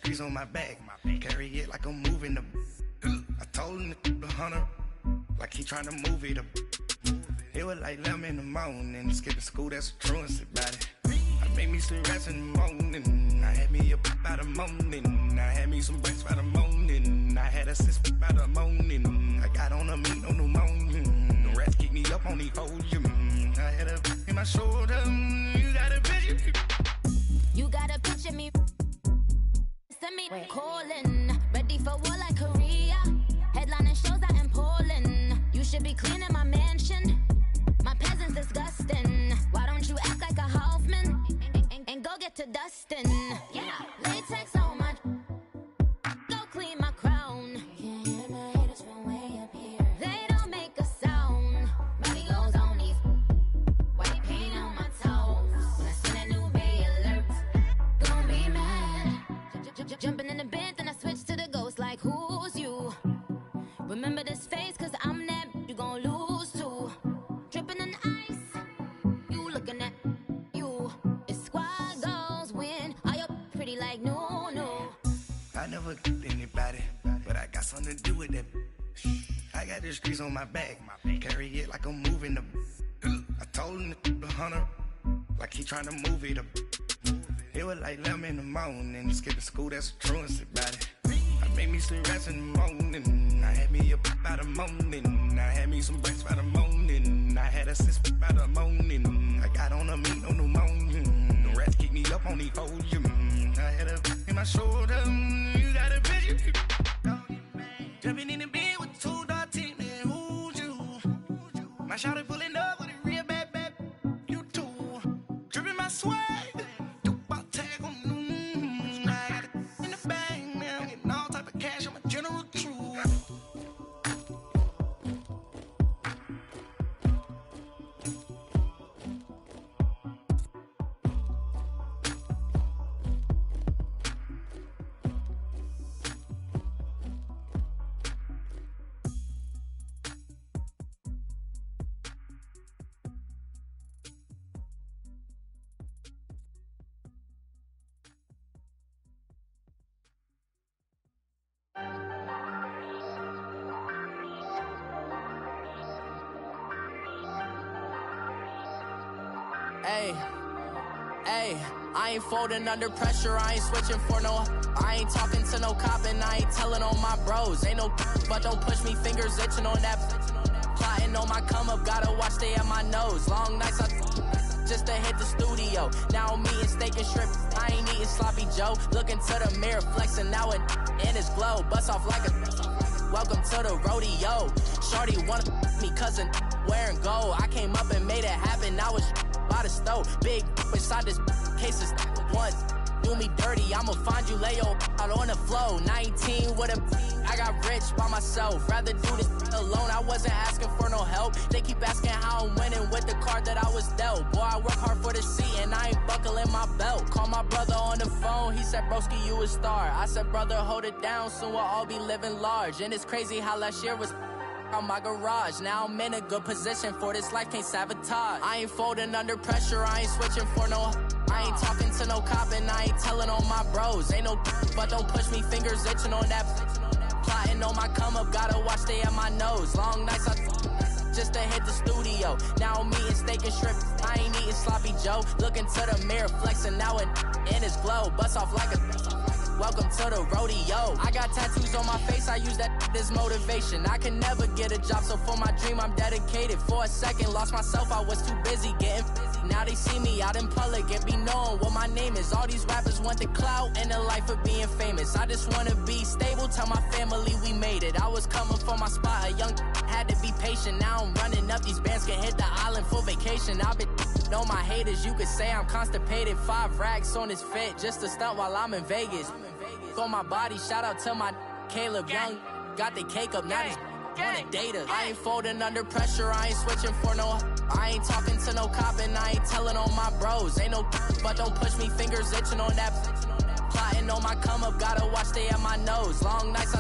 [SPEAKER 17] screws on my back. Carry it like I'm moving the. I told him the hunter, like he trying to move it up. It was like 11 in the morning, skipping school, that's a truancy about it. I made me some rest in the morning, I had me up by the morning. I had me some breaks by the morning, I had a sis by the morning. I got on a meat on the morning, the rats keep me up on the podium. I had a in my shoulder, you got a picture.
[SPEAKER 6] You got a picture me, send me calling, ready for war like Korea. Headlining shows out in Poland, you should be cleaning my mansion. My peasants disgusting. Why don't you act like a Hoffman and go get to dustin'? Yeah, latex on my. Go clean my crown. You can hear my haters from way up here. They don't make a sound. Body goes on these. White paint on my toes. When I send a new Bay alert, gonna be mad. Jumping in the bed, then I switch to the ghost like who's you? Remember this face, cause I'm that you gon' lose too. Dripping in ice, you looking at you. It's squad goals win. Are you pretty like no?
[SPEAKER 17] I never did anybody, but I got something to do with that. I got the streets on my back, carry it like I'm moving the. I told him the hunter, like he trying to move it up. It was like 11 in the morning, skipping school, that's a truancy about it. I made me some rest in the morning, I had me up by the morning. I had me some breaks by the morning, I had a sis by the morning. I got on a meat on the morning, the rats keep me up on the podium. I had a in my shoulder, you got a picture. Jumping in the bed with 2 dark teeth, man, who's you? My shawty pulling up with a real bad, you too. Dripping my swag.
[SPEAKER 1] Hey, I ain't folding under pressure, I ain't switching for no. I ain't talking to no cop and I ain't telling on my bros. Ain't no but don't push me, fingers itching on that. Plotting on my come up, gotta watch stay at my nose. Long nights just to hit the studio. Now I'm eating steak and shrimp, I ain't eating sloppy Joe. Looking to the mirror, flexing now it in his glow. Bust off like a welcome to the rodeo. Shorty wanna me cousin wearing gold. I came up and made it happen, I was by the stove. Big inside this cases once do me dirty, I'ma find you lay your out on the floor. 19 with a I got rich by myself, rather do this alone. I wasn't asking for no help, they keep asking how I'm winning with the card that I was dealt. Boy, I work hard for the seat and I ain't buckling my belt. Call my brother on the phone, he said broski you a star. I said brother hold it down, soon we'll all be living large. And it's crazy how last year was on my garage. Now I'm in a good position for this life, can't sabotage. I ain't folding under pressure, I ain't switching for no. I ain't talking to no cop and I ain't telling on my bros. Ain't no but don't push me, fingers itching on that. Plotting on my come up, gotta watch stay at my nose. Long nights just to hit the studio. Now I'm eating steak and shrimp, I ain't eating sloppy Joe. Looking to the mirror, flexing now it in his glow. Bust off like a welcome to the rodeo. I got tattoos on my face, I use that as motivation. I can never get a job, so for my dream I'm dedicated. For a second, lost myself, I was too busy getting busy. Now they see me out in public and be knowing what my name is. All these rappers want the clout and the life of being famous. I just wanna be stable, tell my family we made it. I was coming for my spot, a young had to be patient. Now I'm running up, these bands can hit the island for vacation. I've been on my haters, you could say I'm constipated. 5 racks on his fit, just to stunt while I'm in Vegas. On my body, shout out to my Caleb Young. Got the cake up, now he's wanna date us. I ain't folding under pressure, I ain't switching for no. I ain't talking to no cop and I ain't telling on my bros. Ain't no but don't push me, fingers itching on that. Plotting on my come up, gotta watch stay at my nose. Long nights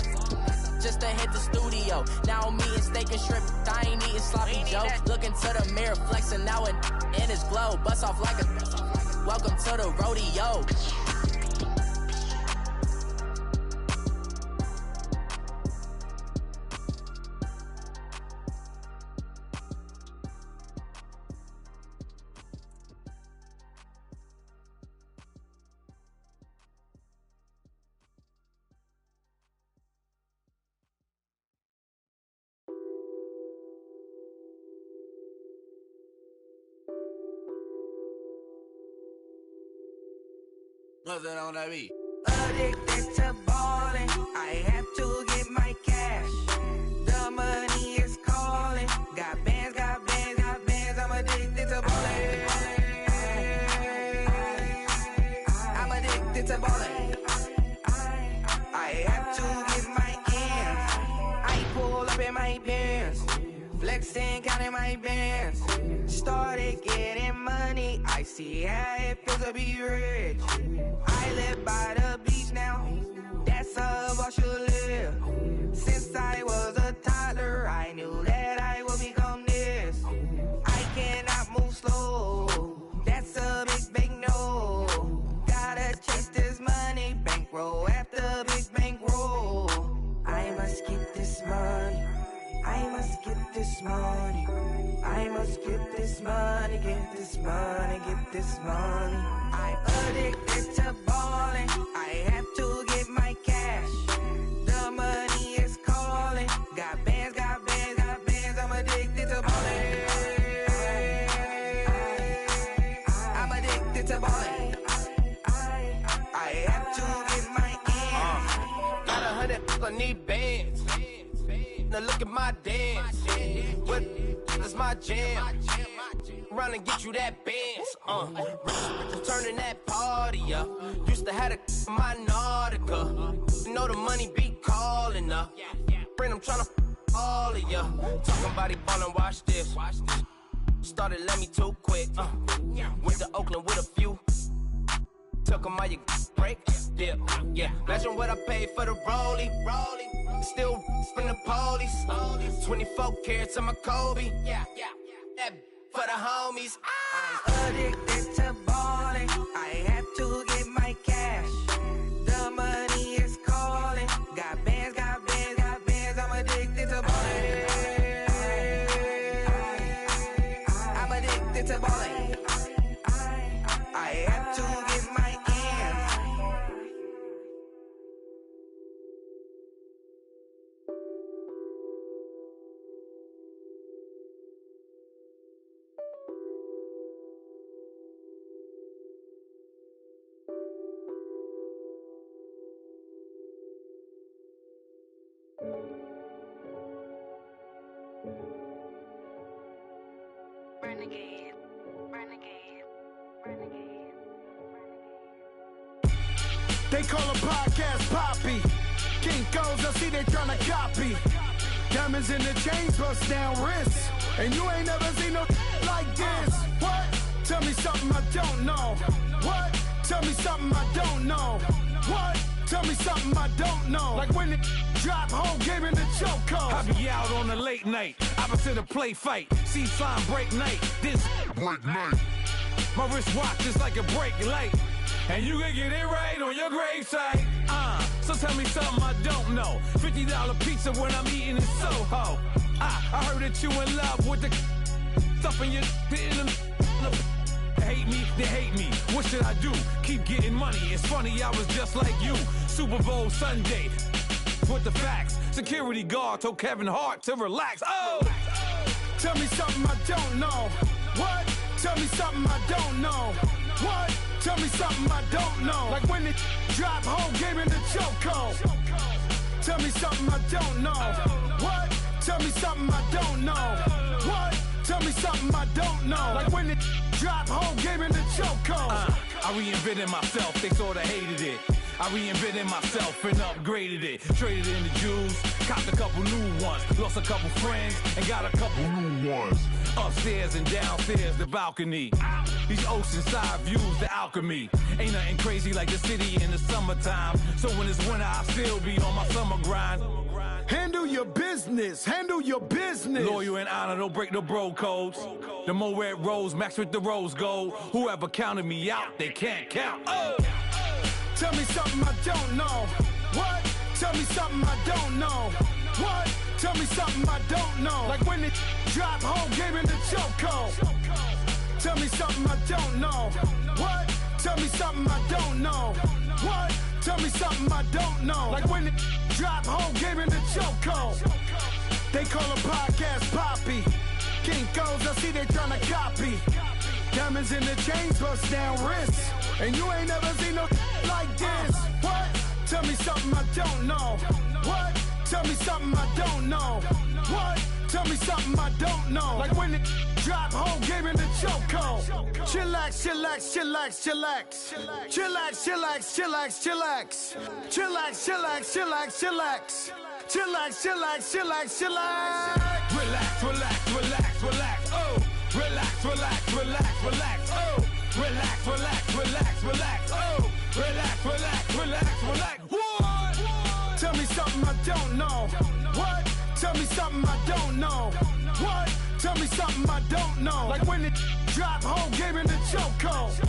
[SPEAKER 1] just to hit the studio. Now I'm eating steak and shrimp, I ain't eating sloppy Joe. Looking to the mirror, flexing now it in his glow. Bust off like a welcome to the rodeo.
[SPEAKER 18] Nothing on that beat.
[SPEAKER 7] Addicted to ballin', I have to get my cash. The money is calling. Got bands, got bands, got bands. I'm addicted to ballin'. I'm addicted to ballin'. I have to get my ends. I pull up in my pants, flexing, counting my bands. Started getting money. I see how it feels to be rich. I live by the beach now. That's how I should live. Since I was a toddler, I knew that I would become this. I cannot move slow. That's a big no. Gotta chase this money, bankroll after big bankroll. I must get this money. I must get this money. I must get this money, get this money, get this money. I'm addicted to ballin'. I have to get my cash. The money is calling. Got bands, got bands, got bands. I'm addicted to ballin'. I'm addicted to ballin'. I have to get my ends. Got 100, I need bands. Now look at my dance. What is my jam? Run and get you that Benz. Turning that party up. Used to have a my Nautica. You know the money be calling up. Friend, I'm tryna all of ya. Talking about he ballin', watch this. Started let me too quick. Went to Oakland with a few. Took 'em all you break. Dip. Yeah. Imagine what I paid for the rollie. Still spin the police. 24 carats on my Kobe. That for the homies. I'm addicted to ballin'. I have to get my cash. The money is calling. Got bands, got bands, got bands. I'm addicted to ballin'. I'm addicted to ballin'. I have to get my ends.
[SPEAKER 16] Renegade, renegade, renegade.
[SPEAKER 2] They call a podcast Poppy. Kinkos, I see they tryna copy. Diamonds in the chains, bust down wrists. And you ain't never seen no like this. What? Tell me something I don't know. What? Tell me something I don't know. What? Tell me something I don't know. Like when it drop home, game in the chokehold.
[SPEAKER 21] I be out on a late night, opposite a play fight. See sign break night, this break night. My wristwatch is like a break light. And you can get it right on your gravesite. So tell me something I don't know. $50 pizza when I'm eating in Soho. I heard that you in love with the stuff in your hate me, they hate me. What should I do? Keep getting money. It's funny, I was just like you. Super Bowl Sunday with the facts. Security guard told Kevin Hart to relax. Oh!
[SPEAKER 2] Tell me something I don't know. What? Tell me something I don't know. What? Tell me something I don't know. Like when it drop home, game in the chokehold. Tell me something I don't know. What? Tell me something I don't know. What? Tell me something I don't know. Like when it drop home, game in the chokehold.
[SPEAKER 21] I reinvented myself, they sorta hated it. I reinvented myself and upgraded it. Traded in the Jews, copped a couple new ones. Lost a couple friends and got a couple new ones. Upstairs and downstairs, the balcony. These oceanside views, the alchemy. Ain't nothing crazy like the city in the summertime. So when it's winter, I still be on my summer grind.
[SPEAKER 2] Handle your business, handle your business.
[SPEAKER 21] Loyal and honor, don't break the bro codes. The more red rose, max with the rose gold. Whoever counted me out, they can't count. Oh!
[SPEAKER 2] Tell me something I don't know. What? Tell me something I don't know. What? Tell me something I don't know. Like when it drop home, game in the chokehold. Tell me something I don't know. What? Tell me something I don't know. What? Tell me something I don't know. Like when it drop home, game in the chokehold. They call a podcast Poppy. Kinkos, I see they tryna copy. Diamonds in the chains, bust down wrists. And you ain't never seen no like this. What? Tell me something I don't know. What? Tell me something I don't know. What? Tell me something I don't know. Like when it drop, whole game in the chokehold. Chillax, chillax, chillax, chillax. Chillax, chillax, chillax, chillax. Chillax, chillax, chillax, chillax. Chillax, chillax, chillax, chillax.
[SPEAKER 21] Relax, relax, relax, relax. Oh, relax, relax, relax, relax. Oh, relax, relax, relax, relax. Oh, relax, relax, relax, relax. What?
[SPEAKER 2] Tell me something I don't know. What? Tell me something I don't know. What? Tell me something I don't know. Like when it drop, whole game in the chokehold.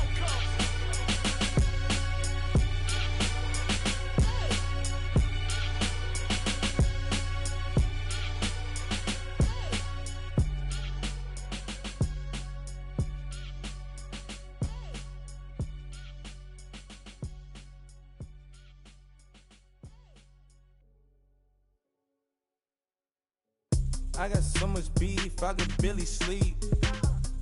[SPEAKER 3] I got so much beef, I could barely sleep.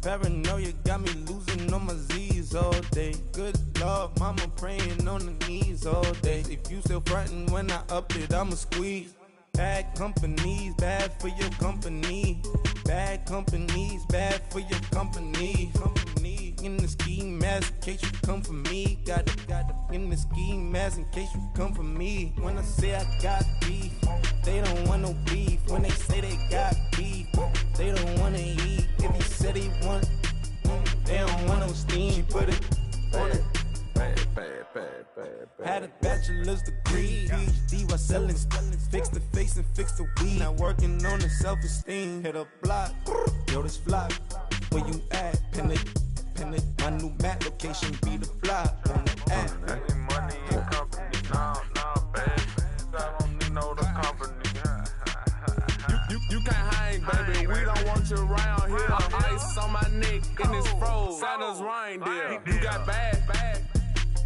[SPEAKER 3] Paranoia got me losing on my Z's all day. Good Lord, mama praying on the knees all day. If you still frontin' when I up it, I'ma squeeze. Bad companies, bad for your company. Bad companies, bad for your company. Company in the ski mask in case you come for me. Got it in the ski mask in case you come for me. When I say I got beef, they don't want no beef. When they say they got beef, they don't wanna eat. If you said he want, they don't want no steam. Put it on it. Had a bachelor's degree, PhD while selling. Fix the face and fix the weed. Now working on the self-esteem. Hit a block, yo this flock. Where you at? Pin it. My new map location be the block on the app.
[SPEAKER 4] Money and company, no, baby. I don't need no the company. You can't hang, baby. We don't want you around here. Ice on my neck in this froze. Santa's reindeer. You got bad.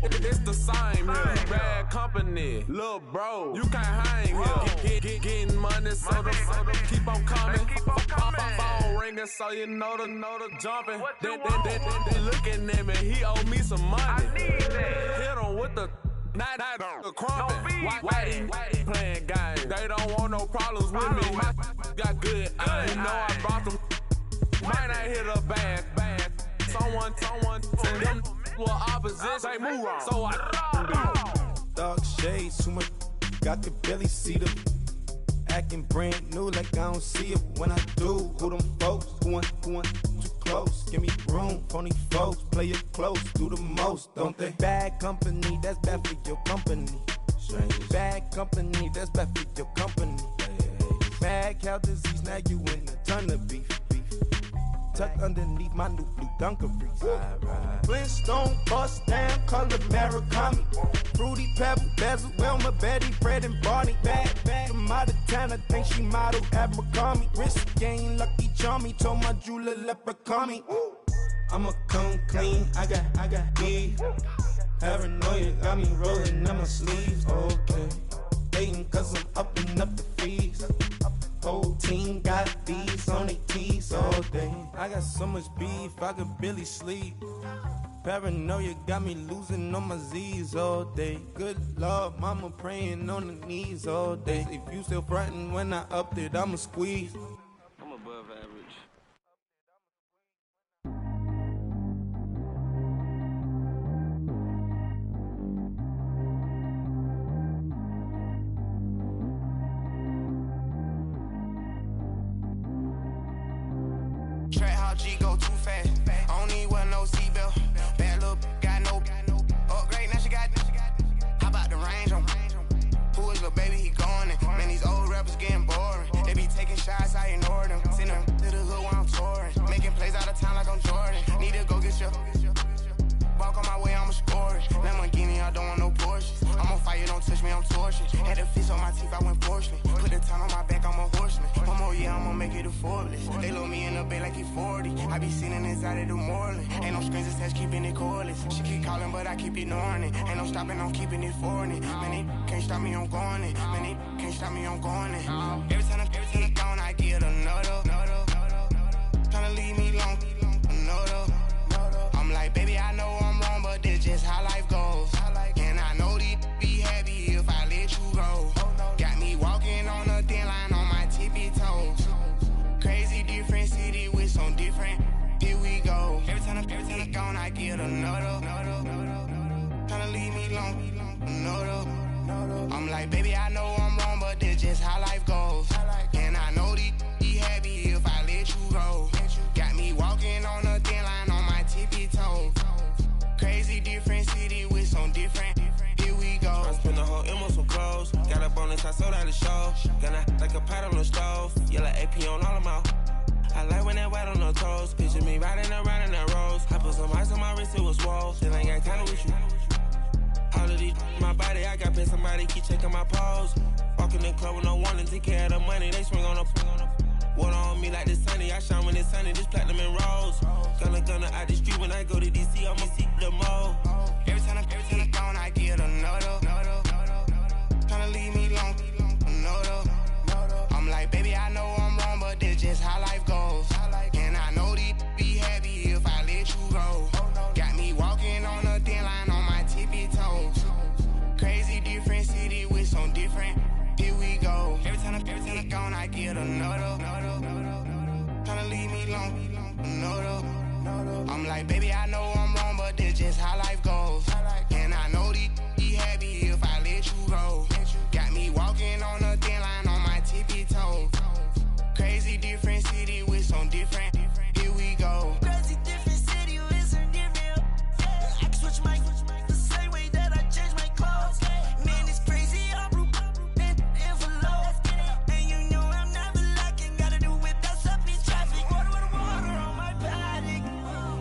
[SPEAKER 4] It's the same here. Bad company, little bro. You can't hang here. Getting money, so the keep on coming. Phone ringing, so you know the jumping. They looking at me. He owe me some money. Hit him with the night crumping. Whitey playing games. They don't want no problems with me. My got good. I know I brought them. Might not hit a bad. Someone them. Well, opposition, they move wrong. So I
[SPEAKER 3] dark shades, too much. I could barely see them. Acting brand new, like I don't see it when I do. Who them folks? Who want too close? Give me room, phony folks. Play it close, do the most, don't they? Bad company, that's bad for your company. Strange. Bad company, that's bad for your company. Bad cow disease, now you in a ton of beef. Tucked underneath my new blue dungarees. Flintstone, bust down, color Murakami. Fruity Pebble, Bezel, Wilma, Betty, Fred, and Barney. Bad, from out of town, I think she model Abercrombie. Wrist game, Lucky Charmy, told my jeweler, leprechaun. I'ma come clean, I got beef. Paranoia got me rolling on my sleeves, okay. Hating cause I'm upping up the fees. Whole team got these on their tees all day. I got so much beef, I could barely sleep. Paranoia got me losing on my Z's all day. Good Lord, mama praying on the knees all day. If you still frontin' when I upped it, I'ma squeeze.
[SPEAKER 4] I'm above average.
[SPEAKER 23] Track how G go too fast. I don't need wear no seatbelt. Bad little got no upgrade. Now she got. How about the range on? Who is the baby? He going in. Man, these old rappers getting boring. They be taking shots, I ignore them. Send them to the hood while I'm touring. Making plays out of town like I'm Jordan. Need to go get your. Walk on my way, I'ma score it. Lamborghini, I don't want no Porsches. I'm on fire, don't touch me, I'm torching. Had the fish on my teeth, I went fortunate. Put the time on my back, I'm a horseman. One more year, I'ma make it a Forbes. They load me in the bay like he 40. I be sitting inside of the Moreland. Ain't no strings attached, keeping it cordless. She keep calling, but I keep ignoring it. Ain't no stopping, I'm keeping it for it. Man, they can't stop me, I'm going it. Man, they can't stop me, I'm going it. Every time he gone, I get another. Tryna leave me long, another. I'm like, baby, I know I'm wrong, but this just how life goes. And I
[SPEAKER 9] sold out the show. Gonna like a pot on the stove. Yellow AP on all of my. I like when that white on the toes. Picture me riding around in that rose. I put some ice on my wrist, it was swole. Still ain't got time with you. All of these my body, I got paid somebody keep checking my pose. Walking in the club with no warning, take care of the money. They swing on the water on me like the sunny. I shine when it's sunny, this platinum and rose. Gonna out the street when I go to DC, I'ma see the mo.
[SPEAKER 23] Every time I gone, I get another. Tryna leave me alone, another. I'm like, baby, I know I'm wrong, but this just how life goes. And I know these be happy if I let you go. Got me walking on a thin line on my tippy toes. Crazy different city with some different. Here we go. Every time I gone, I get another. Tryna leave me alone, another. I'm like, baby, I know I'm wrong, but this just how life goes. And I know these be happy if I let you go. Got me walking on a thin line on my tippy toes. Crazy different city with some different. Here we go.
[SPEAKER 10] Crazy different city with some different. I can switch my the same way that I change my clothes. Man, it's crazy. I'm envelope. And you know I'm never lacking. Gotta do it. That's up in traffic. Water on my paddock.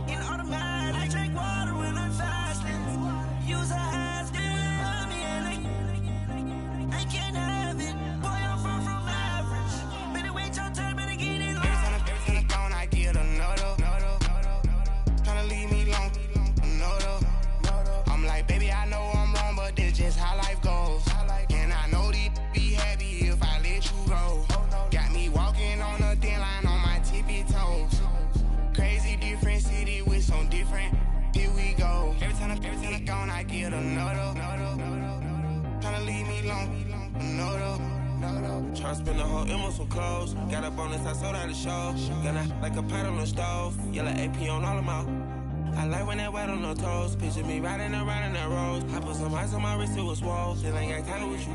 [SPEAKER 10] In automatic. I drink water when I'm fasting. Use a ass on me and I can't have it. Boy, I'm far from average. Better wait your turn, better get in line.
[SPEAKER 23] Every time I gone, I get another. Tryna leave me alone, another. I'm like, baby, I know I'm wrong, but this just how life goes. And I know these be happy if I let you go. Got me walking on a thin line on my tippy toes. Crazy different city with some different. Here we go. Every time I gone, I get another. Tryna leave me alone, another.
[SPEAKER 9] Tryna spend the whole M on some clothes. Got a bonus, I sold out the show. Gonna like a pot on the stove. Yellow AP on all of my. I like when that white on the toes. Picture me riding around in that rose. I put some ice on my wrist, it was swole. Still ain't got time with you.